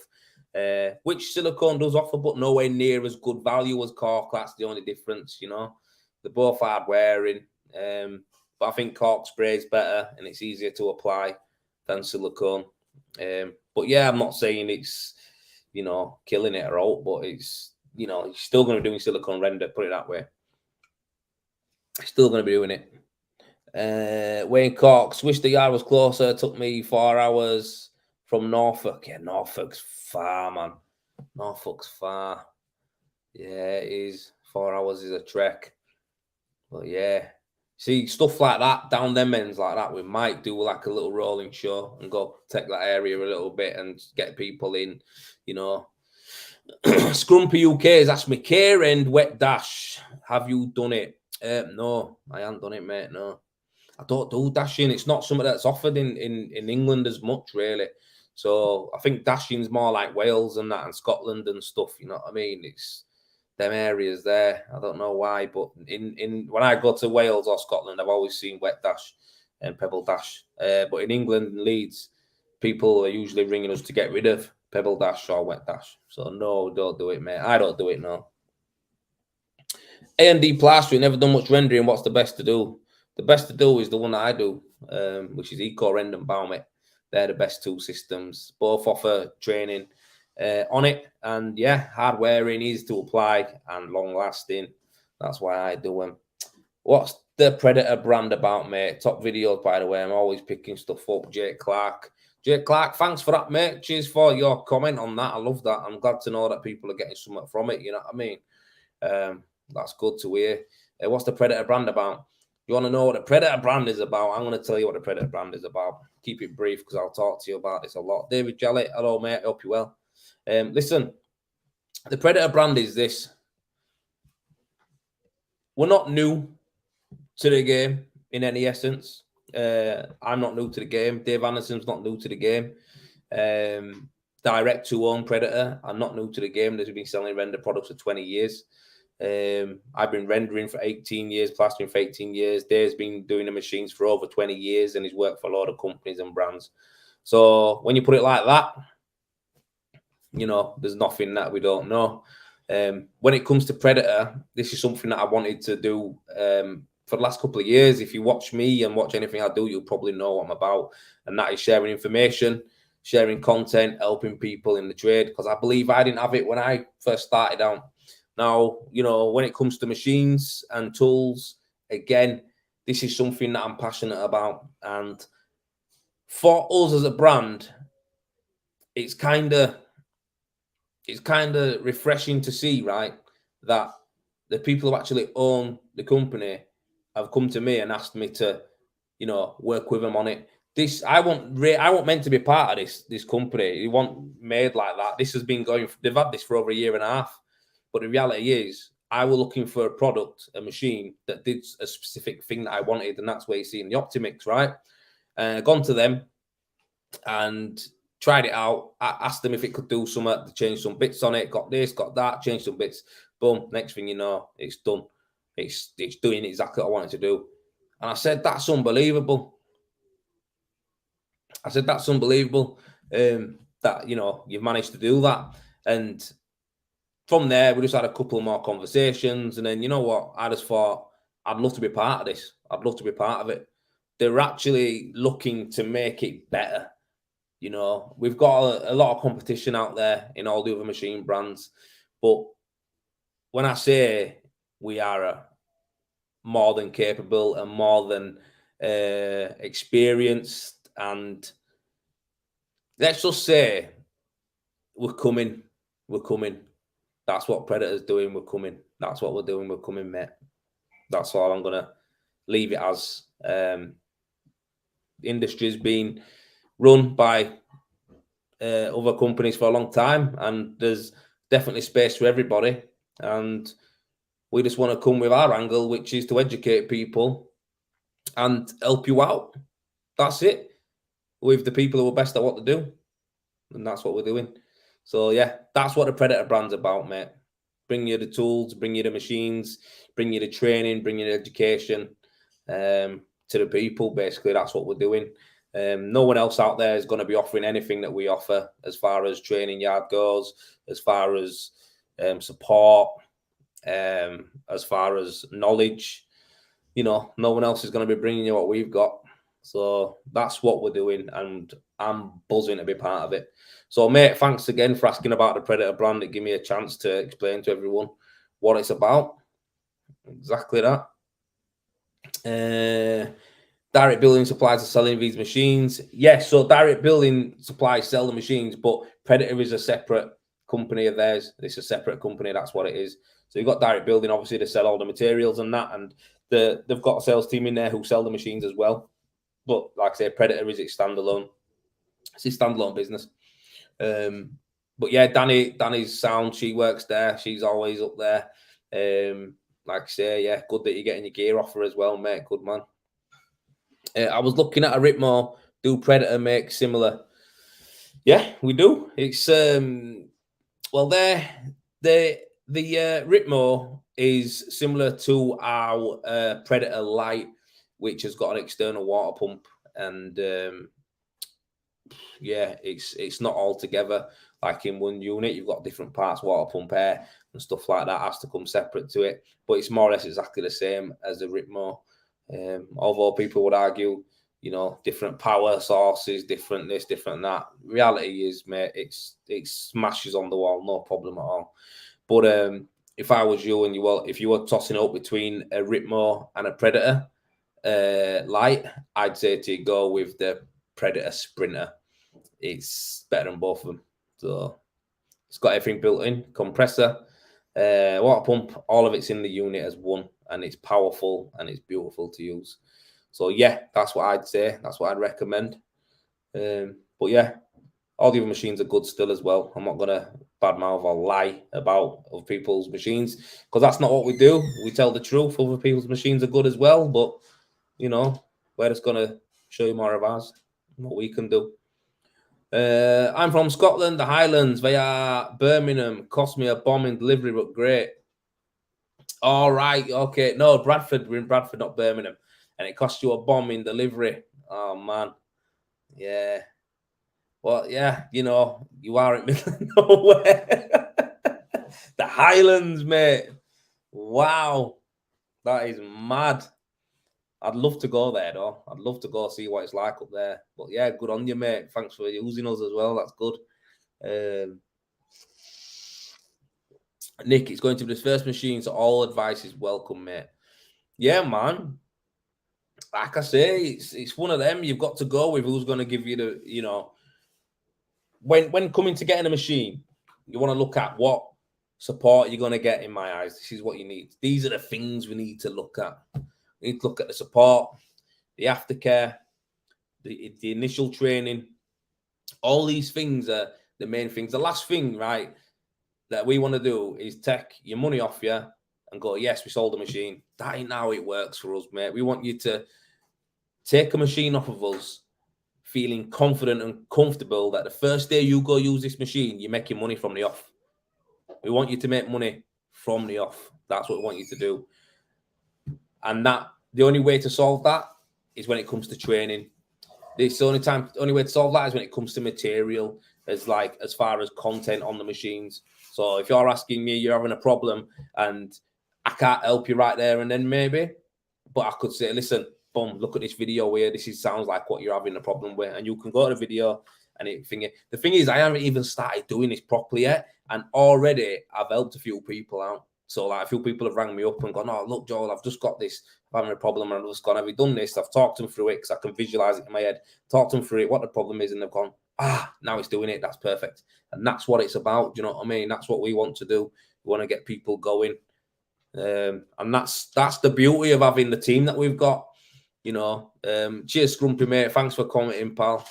which silicone does offer, but nowhere near as good value as Cork. That's the only difference, you know. They're both hard wearing, but I think Cork spray is better and it's easier to apply than silicone. But yeah, I'm not saying it's, you know, killing it or out, but it's, you know, it's still going to be doing silicone render, put it that way. Still going to be doing it. Wayne Cox, wish the yard was closer. Took me 4 hours from Norfolk. Yeah, Norfolk's far, man. Norfolk's far. Yeah, it is. 4 hours is a trek. But yeah, see, stuff like that, down them ends like that, we might do like a little rolling show and go take that area a little bit and get people in, you know. Scrumpy UK has asked me, care and wet dash, have you done it? No, I haven't done it, mate, no. I don't do dashing. It's not something that's offered in England as much, really. So I think dashing's more like Wales and that and Scotland and stuff, you know what I mean? It's them areas there. I don't know why, but in when I go to Wales or Scotland, I've always seen wet dash and pebble dash. But in England and Leeds, people are usually ringing us to get rid of pebble dash or wet dash. So no, don't do it, mate. I don't do it, no. A&D plastering, never done much rendering. What's the best to do? The best to do is the one that I do, which is Eco Rend and Baumet. They're the best two systems. Both offer training on it. And yeah, hard wearing, easy to apply and long lasting. That's why I do them. What's the Predator brand about, mate? Top videos, by the way. I'm always picking stuff up. Jake Clark. Jake Clark, thanks for that, mate. Cheers for your comment on that. I love that. I'm glad to know that people are getting something from it. You know what I mean? That's good to hear. What's the Predator brand about? You want to know what the Predator brand is about? I'm going to tell you what the Predator brand is about. Keep it brief because I'll talk to you about this a lot. David Jallett, hello, mate. I hope you're well. Listen, the Predator brand is this. We're not new to the game in any essence. I'm not new to the game. Dave Anderson's not new to the game. Direct to own Predator, I'm not new to the game. They've been selling render products for 20 years. I've been rendering for 18 years, plastering for 18 years. Dave's been doing the machines for over 20 years, and he's worked for a lot of companies and brands. So when you put it like that, you know, there's nothing that we don't know. When it comes to Predator, this is something that I wanted to do for the last couple of years. If you watch me and watch anything I do, you'll probably know what I'm about. And that is sharing information, sharing content, helping people in the trade. Because I believe I didn't have it when I first started out. Now, you know, when it comes to machines and tools, again, this is something that I'm passionate about. And for us as a brand, it's kind of refreshing to see, right, that the people who actually own the company have come to me and asked me to, you know, work with them on it. This I want meant to be part of this company. You want made like that. This has been going. They've had this for over a year and a half. But the reality is, I was looking for a product, a machine that did a specific thing that I wanted, and that's where you see in the Optimix, right? Gone to them and tried it out. I asked them if it could do something to change some bits on it. Got this, got that, changed some bits. Boom. Next thing you know, it's done. It's doing exactly what I wanted to do. And I said, that's unbelievable. That, you know, you've managed to do that. And from there, we just had a couple more conversations. And then, you know what? I just thought, I'd love to be part of this. I'd love to be part of it. They're actually looking to make it better. You know, we've got a lot of competition out there in all the other machine brands. But when I say we are more than capable and more than experienced, and let's just say we're coming. That's what Predator's doing. We're coming. That's what we're doing. We're coming, mate. That's all I'm going to leave it as. The industry's been run by other companies for a long time, and there's definitely space for everybody. And we just want to come with our angle, which is to educate people and help you out. That's it. With the people who are best at what to do. And that's what we're doing. So, yeah, that's what the Predator brand's about, mate. Bring you the tools, bring you the machines, bring you the training, bring you the education to the people. Basically, that's what we're doing. No one else out there is going to be offering anything that we offer as far as training yard goes, as far as support, as far as knowledge. You know, no one else is going to be bringing you what we've got. So that's what we're doing, and I'm buzzing to be part of it. So, mate, thanks again for asking about the Predator brand. It gave me a chance to explain to everyone what it's about. Exactly that. Direct Building Supplies are selling these machines. Yes, so Direct Building Supplies sell the machines, but Predator is a separate company of theirs. It's a separate company. That's what it is. So you've got Direct Building, obviously, to sell all the materials and that, and they've got a sales team in there who sell the machines as well. But like I say, Predator is its standalone. It's a standalone business. But yeah, Danny's sound. She works there. She's always up there. Like I say, yeah, good that you're getting your gear off her as well, mate. Good man. I was looking at a Ritmo. Do Predator make similar? Yeah, we do. It's well, the Ritmo is similar to our Predator Light, which has got an external water pump, and yeah, it's not all together like in one unit. You've got different parts, water pump, air, and stuff like that has to come separate to it. But it's more or less exactly the same as the Ritmo. Although people would argue, you know, different power sources, different this, different that. Reality is, mate, it smashes on the wall, no problem at all. But if I was you and if you were tossing up between a Ritmo and a Predator Light, I'd say to go with the Predator Sprinter. It's better than both of them. So it's got everything built in, compressor, water pump, all of it's in the unit as one, and it's powerful and it's beautiful to use. So yeah, that's what I'd say. That's what I'd recommend. But yeah, all the other machines are good still as well. I'm not gonna badmouth or lie about other people's machines, because that's not what we do. We tell the truth. Other people's machines are good as well, but you know, we're just gonna show you more of ours, what we can do. I'm from Scotland, the Highlands via Birmingham. Cost me a bomb in delivery, but great. All right, okay. No, Bradford. We're in Bradford, not Birmingham. And it cost you a bomb in delivery. Oh, man. Yeah. Well, yeah, you know, you are in middle of nowhere. The Highlands, mate. Wow. That is mad. I'd love to go there, though. I'd love to go see what it's like up there. But yeah, good on you, mate. Thanks for using us as well. That's good. Nick, it's going to be the first machine, so all advice is welcome, mate. Yeah, man. Like I say, it's one of them. You've got to go with who's going to give you the, you know, when coming to getting a machine, you want to look at what support you're going to get. In my eyes, this is what you need. These are the things we need to look at. We need to look at the support, the aftercare, the initial training. All these things are the main things. The last thing, right, that we want to do is take your money off you and go, yes, we sold a machine. That ain't how it works for us, mate. We want you to take a machine off of us feeling confident and comfortable that the first day you go use this machine, you're making money from the off. We want you to make money from the off. That's what we want you to do. And that the only way to solve that is when it comes to training. It's the only way to solve that is when it comes to material, as far as content on the machines. So if you're asking me, you're having a problem and I can't help you right there and then maybe, but I could say, listen, boom, look at this video here. This sounds like what you're having a problem with. And you can go to the video and the thing is, I haven't even started doing this properly yet. And already I've helped a few people out. So like a few people have rang me up and gone, oh, look, Joel, I've just got this. I'm having a problem. And I've just gone, have you done this? I've talked them through it because I can visualize it in my head. Talked them through it, what the problem is. And they've gone, now it's doing it. That's perfect. And that's what it's about. Do you know what I mean? That's what we want to do. We want to get people going. And that's the beauty of having the team that we've got. You know, cheers, Scrumpy, mate. Thanks for commenting, pal.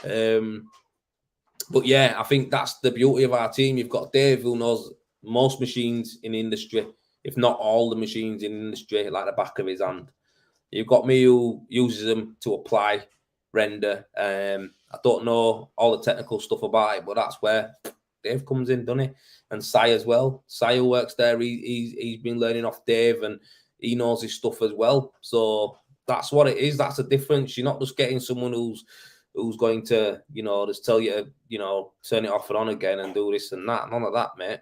But yeah, I think that's the beauty of our team. You've got Dave, who knows most machines in the industry, if not all the machines in the industry, like the back of his hand. You've got me, who uses them to apply, render. I don't know all the technical stuff about it, but that's where Dave comes in, doesn't he? And Sai as well. Sai, who works there, he's been learning off Dave, and he knows his stuff as well. So that's what it is. That's the difference. You're not just getting someone who's going to, you know, just tell you to, you know, turn it off and on again and do this and that. None of that, mate.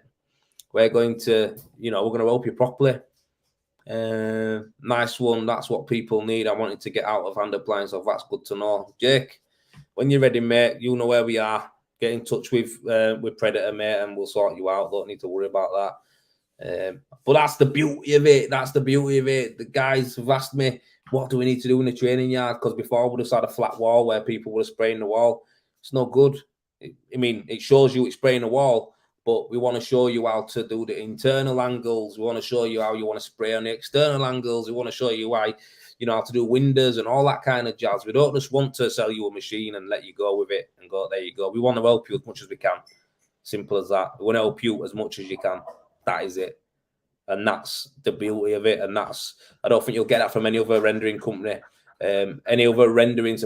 We're going to, you know, we're going to help you properly. Nice one. That's what people need. I wanted to get out of hand appliance, so that's good to know. Jake, when you're ready, mate, you know where we are. Get in touch with Predator, mate, and we'll sort you out. Don't need to worry about that. But that's the beauty of it. That's the beauty of it. The guys have asked me, what do we need to do in the training yard? Because before we would have had a flat wall where people were spraying the wall. It's no good. I mean, it shows you it's spraying the wall, but we want to show you how to do the internal angles. We want to show you how you want to spray on the external angles. We want to show you why, you know, how to do windows and all that kind of jazz. We don't just want to sell you a machine and let you go with it and go, there you go. We want to help you as much as we can. Simple as that. We want to help you as much as you can. That is it. And that's the beauty of it. And that's, I don't think you'll get that from any other rendering company. Any other rendering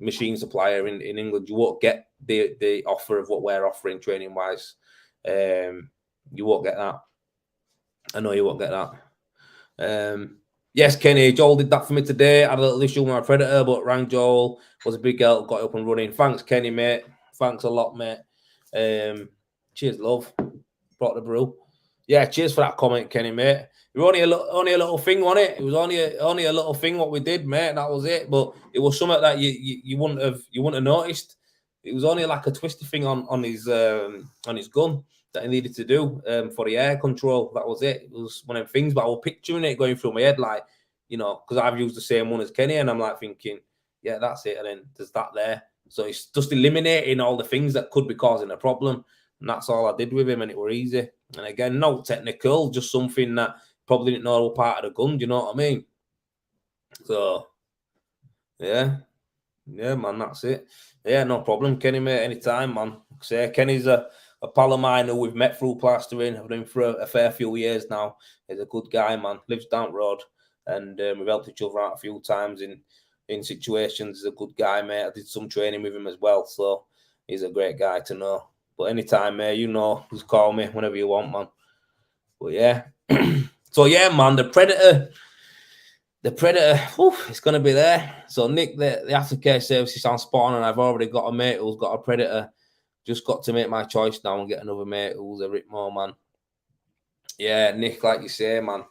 machine supplier in England, you won't get the offer of what we're offering training wise. You won't get that. I know you won't get that. Yes, Kenny, Joel did that for me today. I had a little issue with my Predator, but rang Joel, was a big help, got it up and running. Thanks, Kenny, mate. Thanks a lot, mate. Cheers, love. Brought the brew. Yeah, cheers for that comment, Kenny, mate. It was only a little thing, wasn't it? It was only a little thing what we did, mate. That was it. But it was something that you wouldn't have noticed. It was only like a twisty thing on his gun that I needed to do for the air control. That was it. It was one of them things, but I was picturing it going through my head, like, you know, because I've used the same one as Kenny, and I'm like thinking, yeah, that's it. And then there's that there. So it's just eliminating all the things that could be causing a problem. And that's all I did with him, and it were easy. And again, no technical, just something that probably didn't know was part of the gun. Do you know what I mean? So, yeah, man, that's it. Yeah, no problem, Kenny, mate. Anytime, man. Say Kenny's a pal of mine who we've met through plastering. I've known him for a fair few years now. He's a good guy, man. Lives down the road, and we've helped each other out a few times in in situations. He's a good guy, mate. I did some training with him as well, so he's a great guy to know. But anytime, mate, you know, just call me whenever you want, man. But yeah. So yeah, man, the Predator, it's gonna be there. So Nick, the aftercare services sounds spot on, and I've already got a mate who's got a Predator. Just got to make my choice now and get another mate who's a Ritmore, man. Yeah, Nick, like you say, man,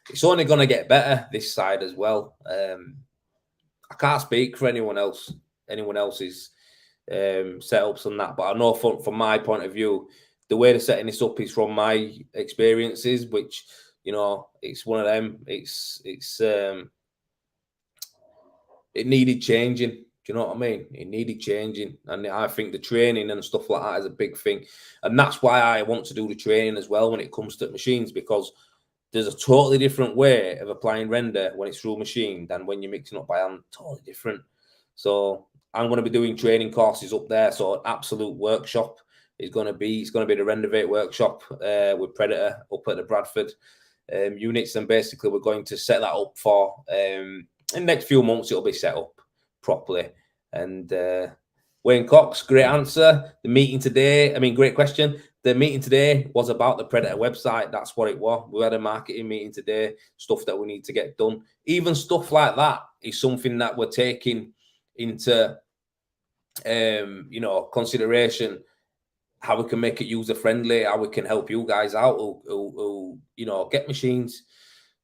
it's only gonna get better this side as well. I can't speak for anyone else. Anyone else's setups and that, but I know from my point of view, the way they're setting this up is from my experiences, which, you know, it's one of them. It needed changing. Do you know what I mean? It needed changing, and I think the training and stuff like that is a big thing, and that's why I want to do the training as well when it comes to machines, because there's a totally different way of applying render when it's through machine than when you're mixing up by hand. Totally different. So I'm going to be doing training courses up there. So an absolute workshop is going to be, it's going to be the Rendervate workshop with Predator up at the Bradford units. And basically we're going to set that up for, in the next few months, it'll be set up properly. And Wayne Cox, great answer. The meeting today, great question. The meeting today was about the Predator website. That's what it was. We had a marketing meeting today, stuff that we need to get done. Even stuff like that is something that we're taking into, consideration, how we can make it user friendly, how we can help you guys out who get machines.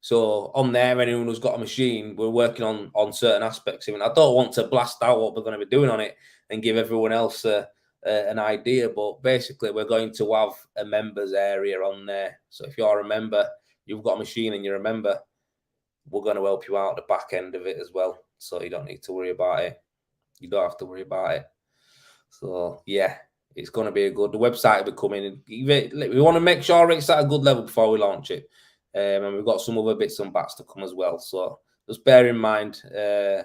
So on there, anyone who's got a machine, we're working on certain aspects of it. I don't want to blast out what we're going to be doing on it and give everyone else an idea, but basically we're going to have a members area on there. So if you're a member, you've got a machine and you're a member, we're going to help you out the back end of it as well. So you don't need to worry about it. You don't have to worry about it. So yeah, it's going to be a good. The website will be coming. We want to make sure it's at a good level before we launch it, and we've got some other bits and bats to come as well. So just bear in mind, be a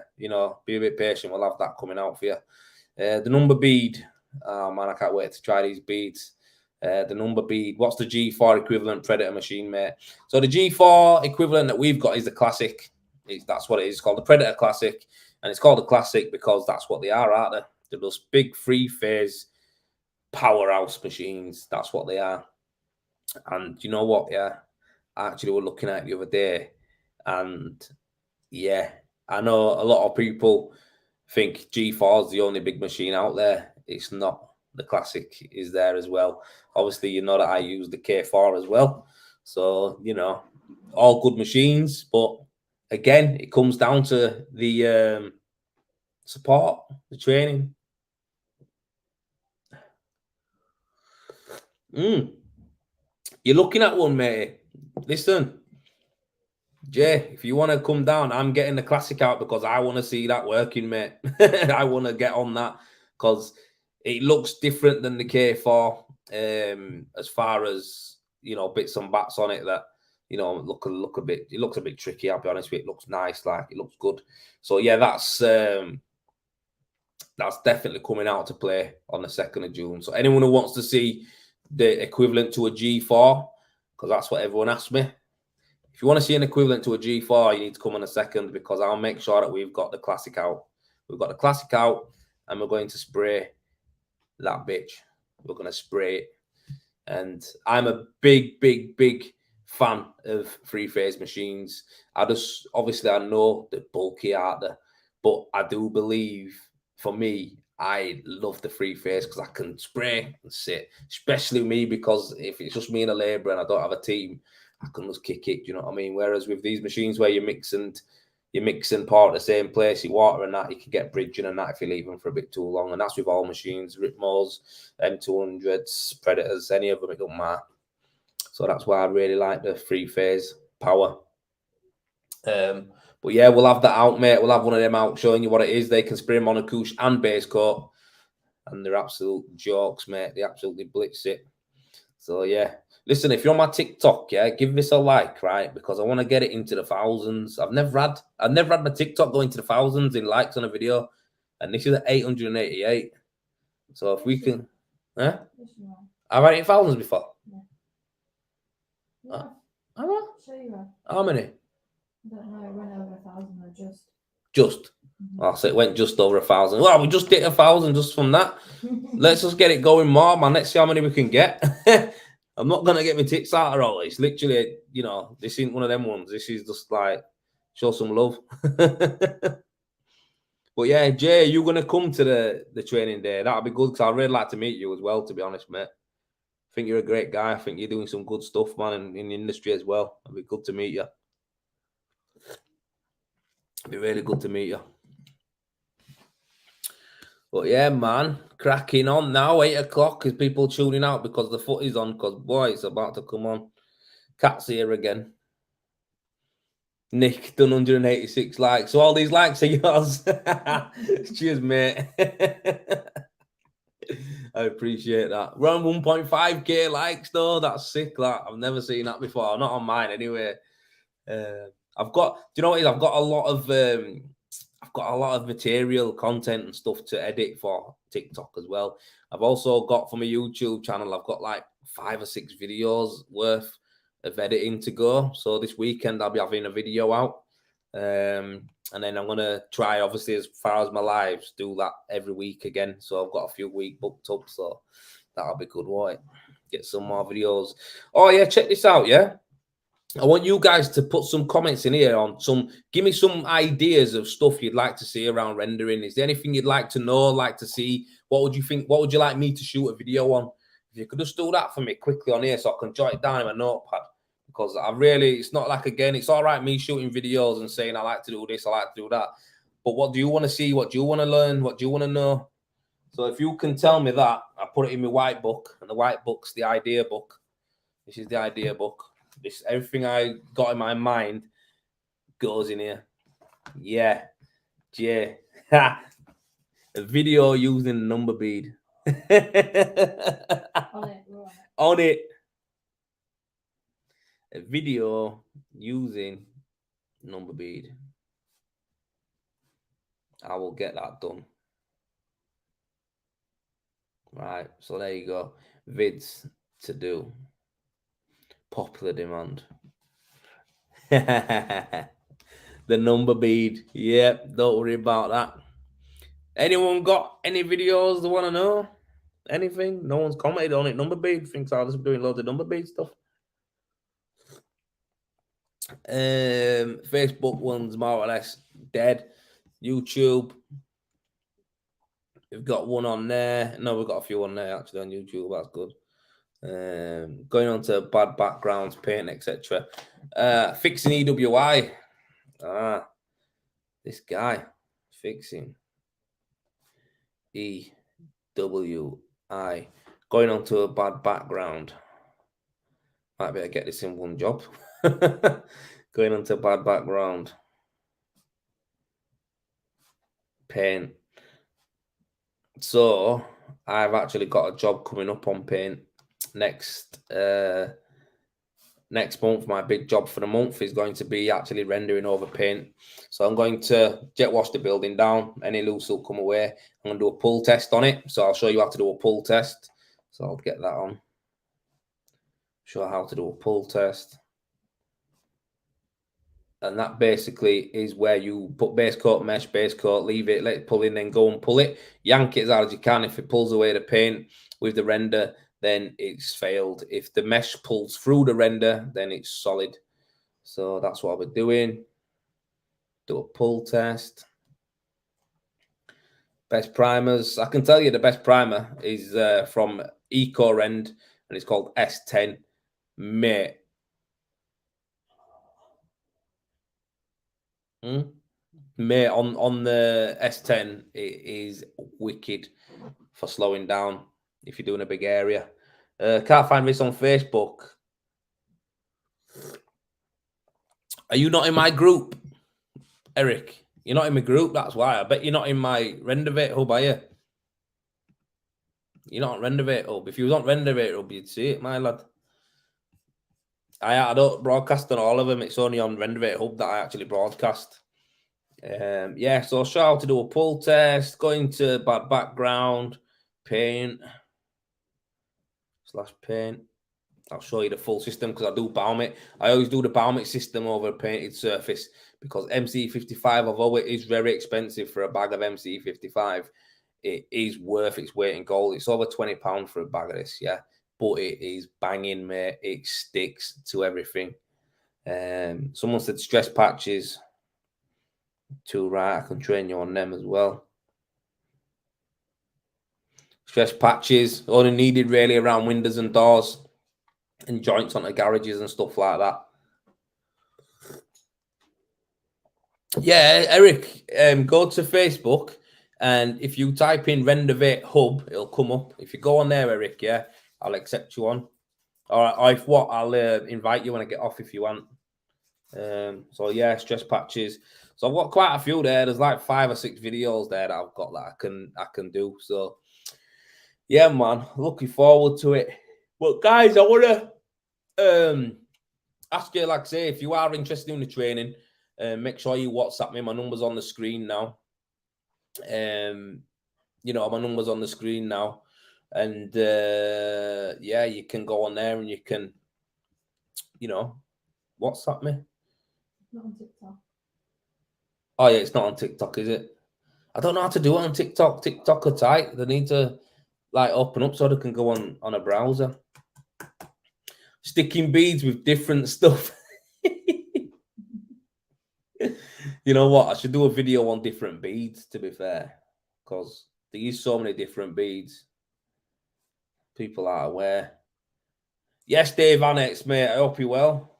bit patient. We'll have that coming out for you. The number bead. Oh man, I can't wait to try these beads. The number bead. What's the G4 equivalent Predator machine, mate? So the G4 equivalent that we've got is the Classic. That's what it is. It's called the Predator Classic, and it's called the Classic because that's what they are, aren't they? They're those big three-phase powerhouse machines. That's what they are. And you know what? Yeah, I actually were looking at it the other day, and yeah, I know a lot of people think G4 is the only big machine out there. It's not. The Classic is there as well. Obviously, you know that I use the K4 as well. So, all good machines. But again, it comes down to the support, the training. You're looking at one, mate. Listen, Jay, if you want to come down, I'm getting the Classic out because I want to see that working, mate. I want to get on that because it looks different than the K4 as far as, bits and bats on it that, look a bit, it looks a bit tricky, I'll be honest with you. It looks nice, like it looks good. So yeah, that's definitely coming out to play on the 2nd of June. So anyone who wants to see the equivalent to a G4, because that's what everyone asks me. If you want to see an equivalent to a G4, you need to come on the 2nd because I'll make sure that we've got the Classic out. We've got the Classic out and we're going to spray that bitch. We're going to spray it. And I'm a big, big, big fan of three-phase machines. Obviously, I know they're bulky, aren't they? But I do believe, for me, I love the three-phase because I can spray and sit. Especially me, because if it's just me and a labourer and I don't have a team, I can just kick it. Do you know what I mean? Whereas with these machines where you mix and part of the same place, you water and that, you can get bridging and that if you leave them for a bit too long. And that's with all machines, Ritmores, M200s, Predators, any of them, it don't matter. So that's why I really like the three-phase power. But yeah, we'll have that out, mate. We'll have one of them out showing you what it is. They can spray monocouche and base coat. And they're absolute jokes, mate. They absolutely blitz it. So yeah. Listen, if you're on my TikTok, yeah, give this a like, right? Because I want to get it into the thousands. I've never had my TikTok go into the thousands in likes on a video, and this is at 888. So if we can, I've had it in thousands before. Yeah. How many? I don't know, it went over 1,000 or just. Just. Oh, so it went just over 1,000. Well, we just hit 1,000 just from that. Let's just get it going more, man. Let's see how many we can get. I'm not gonna get my tits out of all. It's literally, you know, this ain't one of them ones. This is just like show some love. But yeah, Jay, you're gonna come to the training day. That'll be good because I'd really like to meet you as well, to be honest, mate. I think you're a great guy. I think you're doing some good stuff, man, in the industry as well. It'd be good to meet you. It'd be really good to meet you. But yeah, man, cracking on now. 8 o'clock is people tuning out because the footy's on. Because boy, it's about to come on. Cat's here again. Nick done 186 likes. So all these likes are yours. Cheers, mate. I appreciate that. We're on 1.5k likes though. That's sick. That I've never seen that before. Not on mine anyway. I've got. Do you know what it is? I've got a lot of material, content, and stuff to edit for TikTok as well. I've also got for my YouTube channel. I've got like 5 or 6 videos worth of editing to go. So this weekend I'll be having a video out, and then I'm gonna try, obviously, as far as my lives, do that every week again. So I've got a few weeks booked up. So that'll be good, won't it? Get some more videos. Oh yeah, check this out. Yeah. I want you guys to put some comments in here on give me some ideas of stuff you'd like to see around rendering. Is there anything you'd like to know, like to see? What would you think? What would you like me to shoot a video on? If you could just do that for me quickly on here so I can jot it down in my notepad. Because it's not like, again, it's all right me shooting videos and saying I like to do this, I like to do that. But what do you want to see? What do you want to learn? What do you want to know? So if you can tell me that, I put it in my white book. And the white book's the idea book. This is the idea book. Everything I got in my mind goes in here. Yeah. Jay. A video using number bead. On it. A video using number bead. I will get that done. Right. So there you go. Vids to do. Popular demand. The number bead. Yep, don't worry about that. Anyone got any videos they want to know? Anything? No one's commented on it. Number bead thinks I'll just be doing loads of number bead stuff. Facebook one's more or less dead. YouTube, we've got one on there. No, we've got a few on there actually on YouTube. That's good. Going on to bad backgrounds, paint, etc. Fixing EWI. This guy fixing EWI. Going on to a bad background. Might be able to get this in one job. Going on to a bad background. Paint. So I've actually got a job coming up on paint next month. My big job for the month is going to be actually rendering over paint. So I'm going to jet wash the building down. Any loose will come away. I'm going to do a pull test on it. So I'll show you how to do a pull test. So I'll get that on. Show how to do a pull test. And that basically is where you put base coat, mesh, base coat, leave it, let it pull in, then go and pull it. Yank it as hard as you can. If it pulls away the paint with the render, then it's failed. If the mesh pulls through the render, then it's solid. So that's what I'll be doing. Do a pull test. Best primers. I can tell you the best primer is from EcoRend, and it's called S10. Mate. Mate, on the S10, it is wicked for slowing down if you're doing a big area. Can't find this on Facebook. Are you not in my group, Eric? You're not in my group, that's why. I bet you're not in my Rendervate hub, are you? You're not on Rendervate hub. If you was on Rendervate hub, you'd see it, my lad. I don't broadcast on all of them. It's only on Rendervate hub that I actually broadcast. Yeah, so I'll show how to do a pull test, going to background, paint, /paint. I'll show you the full system because I do balm it. I always do the balm it system over a painted surface because MC55, although it is very expensive for a bag of MC55, it is worth its weight in gold. It's over £20 for a bag of this, yeah. But it is banging, mate. It sticks to everything. Someone said stress patches. Too right, I can train you on them as well. Stress patches only needed really around windows and doors and joints onto garages and stuff like that. Yeah, Eric, go to Facebook, and if you type in Rendervate Hub, it'll come up. If you go on there, Eric, yeah, I'll accept you on. Or if what, I'll invite you when I get off if you want. So yeah, stress patches. So I've got quite a few there. There's like 5 or 6 videos there that I've got that I can do. So yeah, man, looking forward to it. But guys, I want to ask you, like I say, if you are interested in the training, make sure you WhatsApp me. My number's on the screen now. You know, my number's on the screen now. And yeah, you can go on there and you can, you know, WhatsApp me. Not on TikTok. Oh yeah, it's not on TikTok, is it? I don't know how to do it on TikTok. TikTok are tight. They need to like open up so they can go on a browser. Sticking beads with different stuff. You know what? I should do a video on different beads, to be fair, because they use so many different beads. People are aware. Yes, Dave Annex, mate. I hope you're well.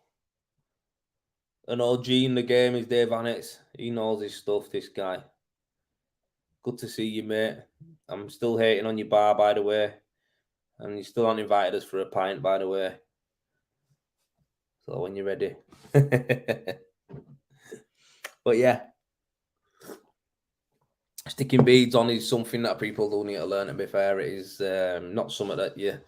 An OG in the game is Dave Annex. He knows his stuff, this guy. Good to see you, mate. I'm still hating on your bar, by the way. And you still haven't invited us for a pint, by the way. So when you're ready. But yeah. Sticking beads on is something that people do need to learn, to be fair. It is not something that you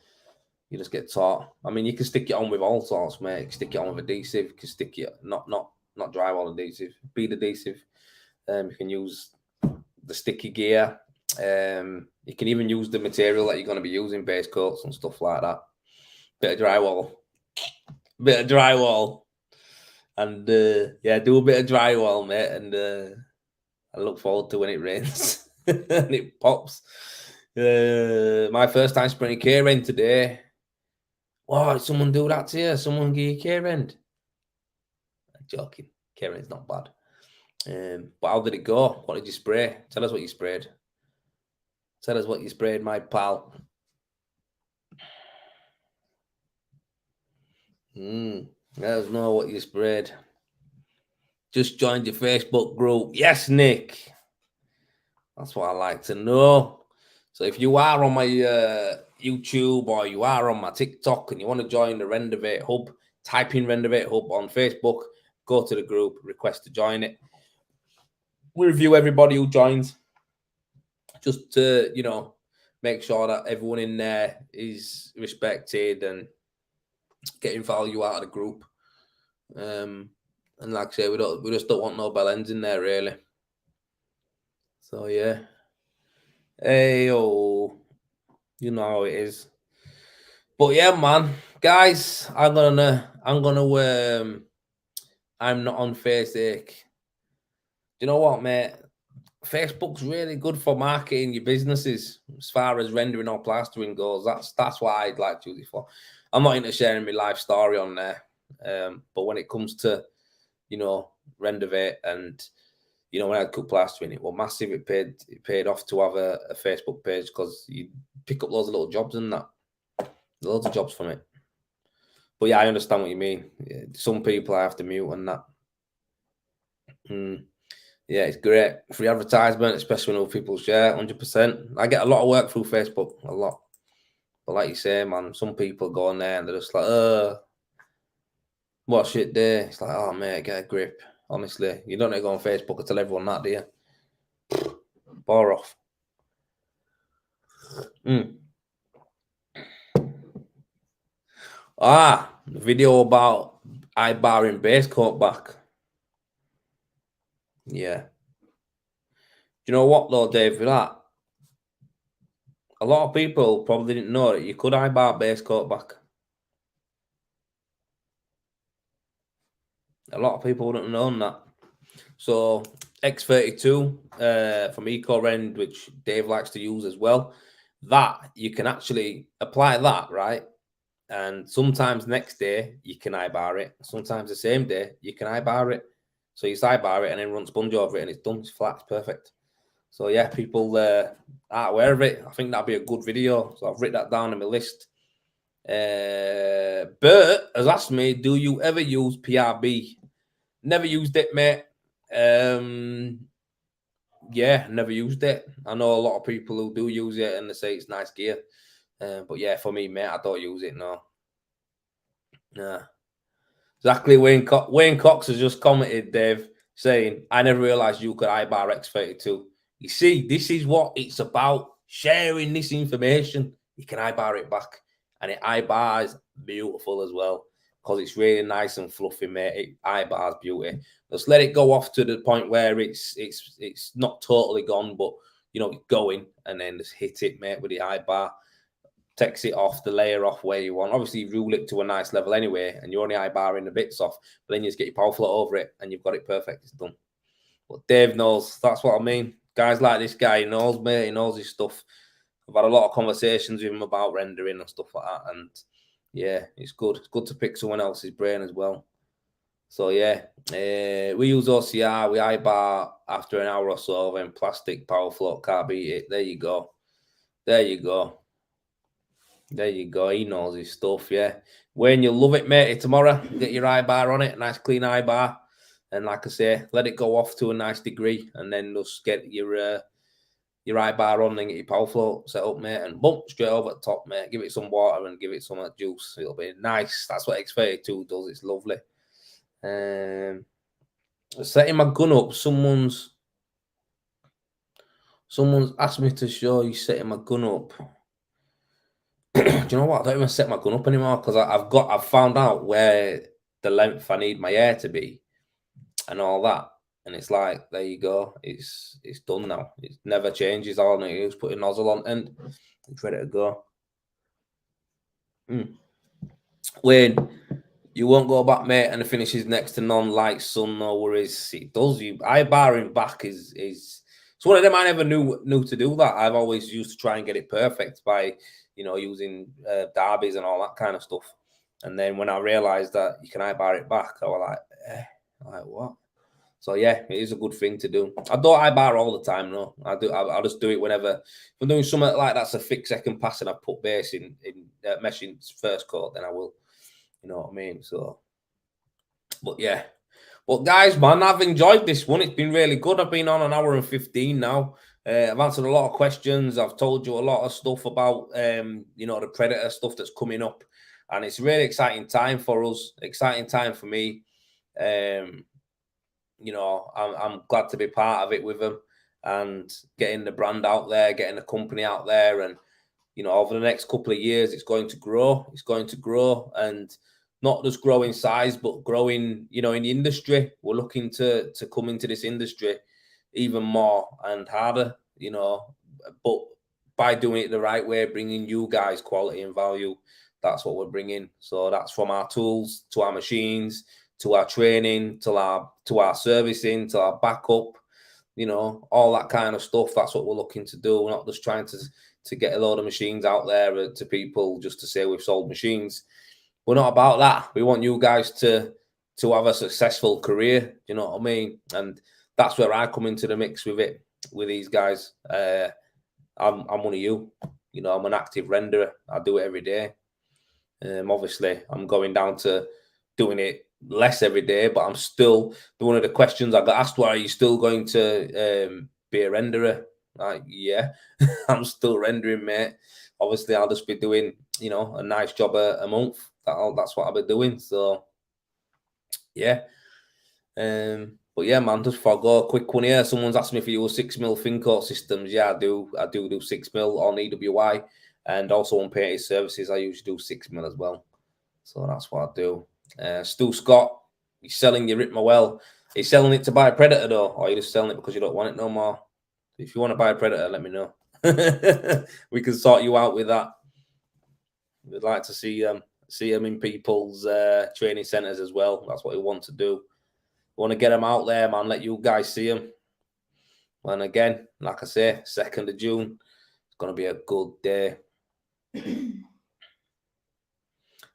just get taught. I mean, you can stick it on with all sorts, mate. You can stick it on with adhesive. You can stick it, not drywall adhesive, bead adhesive. You can use the sticky gear. You can even use the material that you're going to be using, base coats and stuff like that. Bit of drywall. And yeah, do a bit of drywall, mate. And I look forward to when it rains and it pops. My first time spraying K-Rend today. Wow, did someone do that to you? Someone give you K-Rend? I'm joking. K-Rend's not bad. But how did it go? What did you spray? Tell us what you sprayed. Tell us what you sprayed, my pal. Let us know what you sprayed. Just joined your Facebook group. Yes, Nick. That's what I like to know. So if you are on my YouTube or you are on my TikTok and you want to join the Rendervate Hub, type in Rendervate Hub on Facebook, go to the group, request to join it. We review everybody who joins just to, you know, make sure that everyone in there is respected and getting value out of the group. And like I say, we just don't want no bell ends in there, really. So yeah. Hey, oh, you know how it is. But yeah, man, guys, I'm not on Facebook. You know what, mate? Facebook's really good for marketing your businesses as far as rendering or plastering goes. That's what I'd like to use it for. I'm not into sharing my life story on there. But when it comes to, you know, Rendervate and, you know, when I had Cooke plastering, it was massive. It paid off to have a Facebook page because you pick up loads of little jobs and that. Loads of jobs from it. But yeah, I understand what you mean. Some people I have to mute and that. Yeah, it's great. Free advertisement, especially when other people share, 100%. I get a lot of work through Facebook, a lot. But like you say, man, some people go on there and they're just like, what shit there? It's like, oh, mate, get a grip. Honestly, you don't need to go on Facebook and tell everyone that, do you? Bar off. The video about eye barring base coat back. Yeah. Do you know what though, Dave? For that, a lot of people probably didn't know that you could eye bar base coat back. A lot of people wouldn't have known that. So X32 from EcoRend, which Dave likes to use as well, that you can actually apply that, right? And sometimes next day you can eye-bar it. Sometimes the same day you can eye-bar it. So you eye-bar it and then run sponge over it and it's done. It's flat. It's perfect. So yeah, people aren't aware of it. I think that'd be a good video. So I've written that down on my list. Bert has asked me, do you ever use PRB? Never used it, mate. Yeah, never used it. I know a lot of people who do use it and they say it's nice gear. But yeah, for me, mate, I don't use it, no. Nah. Exactly. Wayne Cox has just commented, Dave, saying, I never realized you could eye-bar X32. You see, this is what it's about, sharing this information. You can eye-bar it back. And it eye-bars beautiful as well, because it's really nice and fluffy, mate. It eye-bars beauty. Just let it go off to the point where it's not totally gone, but, you know, it's going, and then just hit it, mate, with the eye-bar. Takes it off, the layer off where you want. Obviously, you rule it to a nice level anyway, and you're only eye-barring the bits off, but then you just get your power flow over it, and you've got it perfect. It's done. But Dave knows. That's what I mean. Guys like this guy, he knows, mate. He knows his stuff. I've had a lot of conversations with him about rendering and stuff like that, and yeah, it's good. It's good to pick someone else's brain as well. So yeah, we use OCR. We eye-bar after an hour or so, then plastic power float, can't beat it. There you go. There you go. There you go. He knows his stuff, yeah. Wayne, you'll love it, mate. Tomorrow, get your eye-bar on it, nice clean eye-bar. And like I say, let it go off to a nice degree, and then just get your eye-bar on and get your power flow set up, mate, and boom, straight over the top, mate. Give it some water and give it some juice. It'll be nice. That's what X32 does. It's lovely. Setting my gun up. Someone's asked me to show you setting my gun up. Do you know what? I don't even set my gun up anymore because I've found out where the length I need my air to be and all that. And it's like, there you go. It's done now. It never changes. All I need is put a nozzle on and it's ready to go. Wayne, you won't go back, mate, and the finish is next to none. Like sun, no worries. It does. You eye-barring back is it's one of them. I never knew to do that. I've always used to try and get it perfect by, you know, using derbies and all that kind of stuff. And then when I realized that you can eye-bar it back, I was like, what? So yeah, it is a good thing to do. I don't eye-bar all the time, no. I'll just do it whenever. If I'm doing something like that's a fixed second pass and I put base in meshing first coat, then I will. You know what I mean? So, but yeah. Well, guys, man, I've enjoyed this one. It's been really good. I've been on an hour and 15 now. I've answered a lot of questions. I've told you a lot of stuff about, you know, the Predator stuff that's coming up. And it's a really exciting time for us. Exciting time for me. You know, I'm glad to be part of it with them and getting the brand out there, getting the company out there. And, you know, over the next couple of years, it's going to grow. It's going to grow. And not just grow in size, but growing, you know, in the industry. We're looking to come into this industry even more and harder, you know, but by doing it the right way, bringing you guys quality and value. That's what we're bringing. So that's from our tools to our machines, to our training, to our servicing, to our backup, you know, all that kind of stuff. That's what we're looking to do. We're not just trying to get a load of machines out there to people just to say we've sold machines. We're not about that. We want you guys to have a successful career. You know what I mean? And that's where I come into the mix with it, with these guys. I'm one of you. You know, I'm an active renderer. I do it every day. Obviously, I'm going down to doing it less every day, but I'm still, one of the questions I got asked, why are you still going to be a renderer? Like, yeah, I'm still rendering, mate. Obviously, I'll just be doing, you know, a nice job a month. That's what I'll be doing. So, yeah. But yeah, man, just for a quick one here. Someone's asked me if you use 6mm fin coat systems. Yeah, I do. I do 6mm on EWI, and also on painted services. I usually do 6mm as well. So that's what I do. Stu Scott, you're selling your Ritma well. Are you selling it to buy a Predator though, or are you just selling it because you don't want it no more? If you want to buy a Predator, let me know. We can sort you out with that. We'd like to see them in people's training centers as well. That's what we want to do. want to get them out there, man. Let you guys see them. And again, like I say, 2nd of June, it's going to be a good day.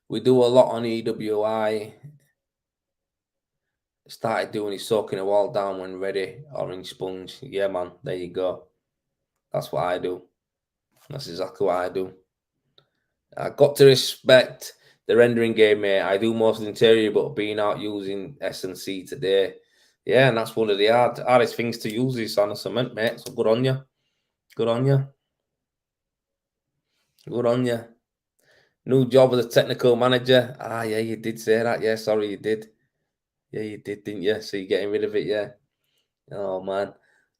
We do a lot on EWI. Started doing his soaking the wall down when ready. Orange sponge. Yeah, man. There you go. That's what I do. That's exactly what I do. I got to respect the rendering game, mate. I do most of the interior, but being out using S&C today, yeah, and that's one of the hardest things to use this on a cement, mate. So good on you. Good on you. Good on you. New job as a technical manager. Ah, yeah, you did say that. Yeah, sorry, you did. Yeah, you did, didn't you? So you're getting rid of it, yeah. Oh, man.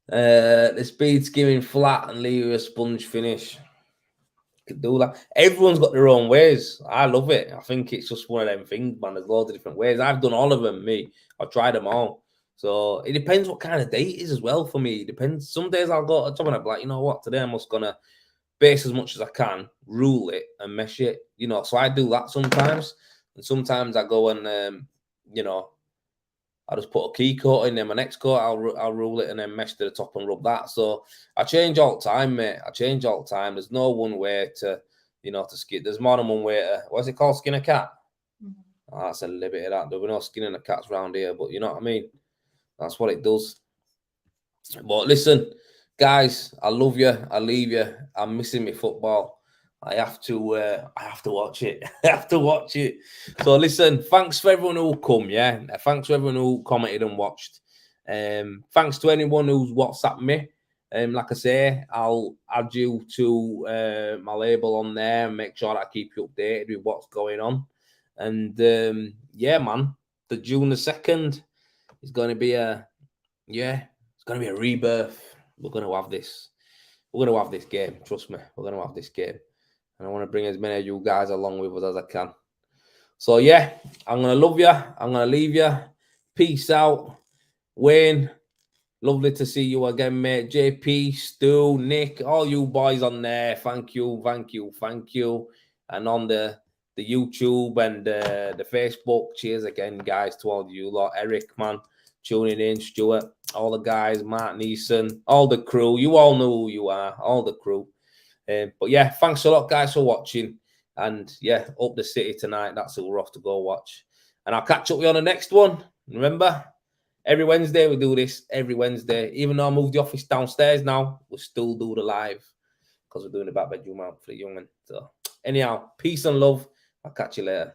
The speed skimming flat and leave a sponge finish. Could do that. Everyone's got their own ways. I love it. I think it's just one of them things, man. There's loads of different ways. I've done all of them, me. I've tried them all. So it depends what kind of day it is as well for me. It depends. Some days I'll go to the top and I'm like, you know what? Today I'm just gonna base as much as I can, rule it and mesh it. You know, so I do that sometimes. And sometimes I go and you know, I just put a key coat in, then my next coat, I'll rule it and then mesh to the top and rub that. So I change all the time, mate. I change all the time. There's no one way to, you know, to skin. There's more than one way to, what's it called? Skin a cat? Oh, that's a little bit of that. There'll be no skinning a cats around here, but you know what I mean? That's what it does. But listen, guys, I love you. I leave you. I'm missing my football. I have to watch it. I have to watch it. So listen, thanks for everyone who come, yeah. Thanks for everyone who commented and watched. Thanks to anyone who's WhatsApped me. Like I say, I'll add you to my label on there and make sure that I keep you updated with what's going on. And yeah, man, the June the 2nd is going to be it's going to be a rebirth. We're going to have this. We're going to have this game. Trust me, we're going to have this game. And I want to bring as many of you guys along with us as I can. So, yeah, I'm going to love you. I'm going to leave you. Peace out. Wayne, lovely to see you again, mate. JP, Stu, Nick, all you boys on there. Thank you, thank you, thank you. And on the YouTube and the Facebook, cheers again, guys, to all of you lot. Eric, man, tuning in. Stuart, all the guys, Mark Neeson, all the crew. You all know who you are, all the crew. But yeah, thanks a lot, guys, for watching. And yeah, up the city tonight. That's who we're off to go watch. And I'll catch up with you on the next one. Remember, every Wednesday we do this. Every Wednesday. Even though I moved the office downstairs now, we'll still do the live because we're doing the back bedroom out for the young one. So anyhow, peace and love. I'll catch you later.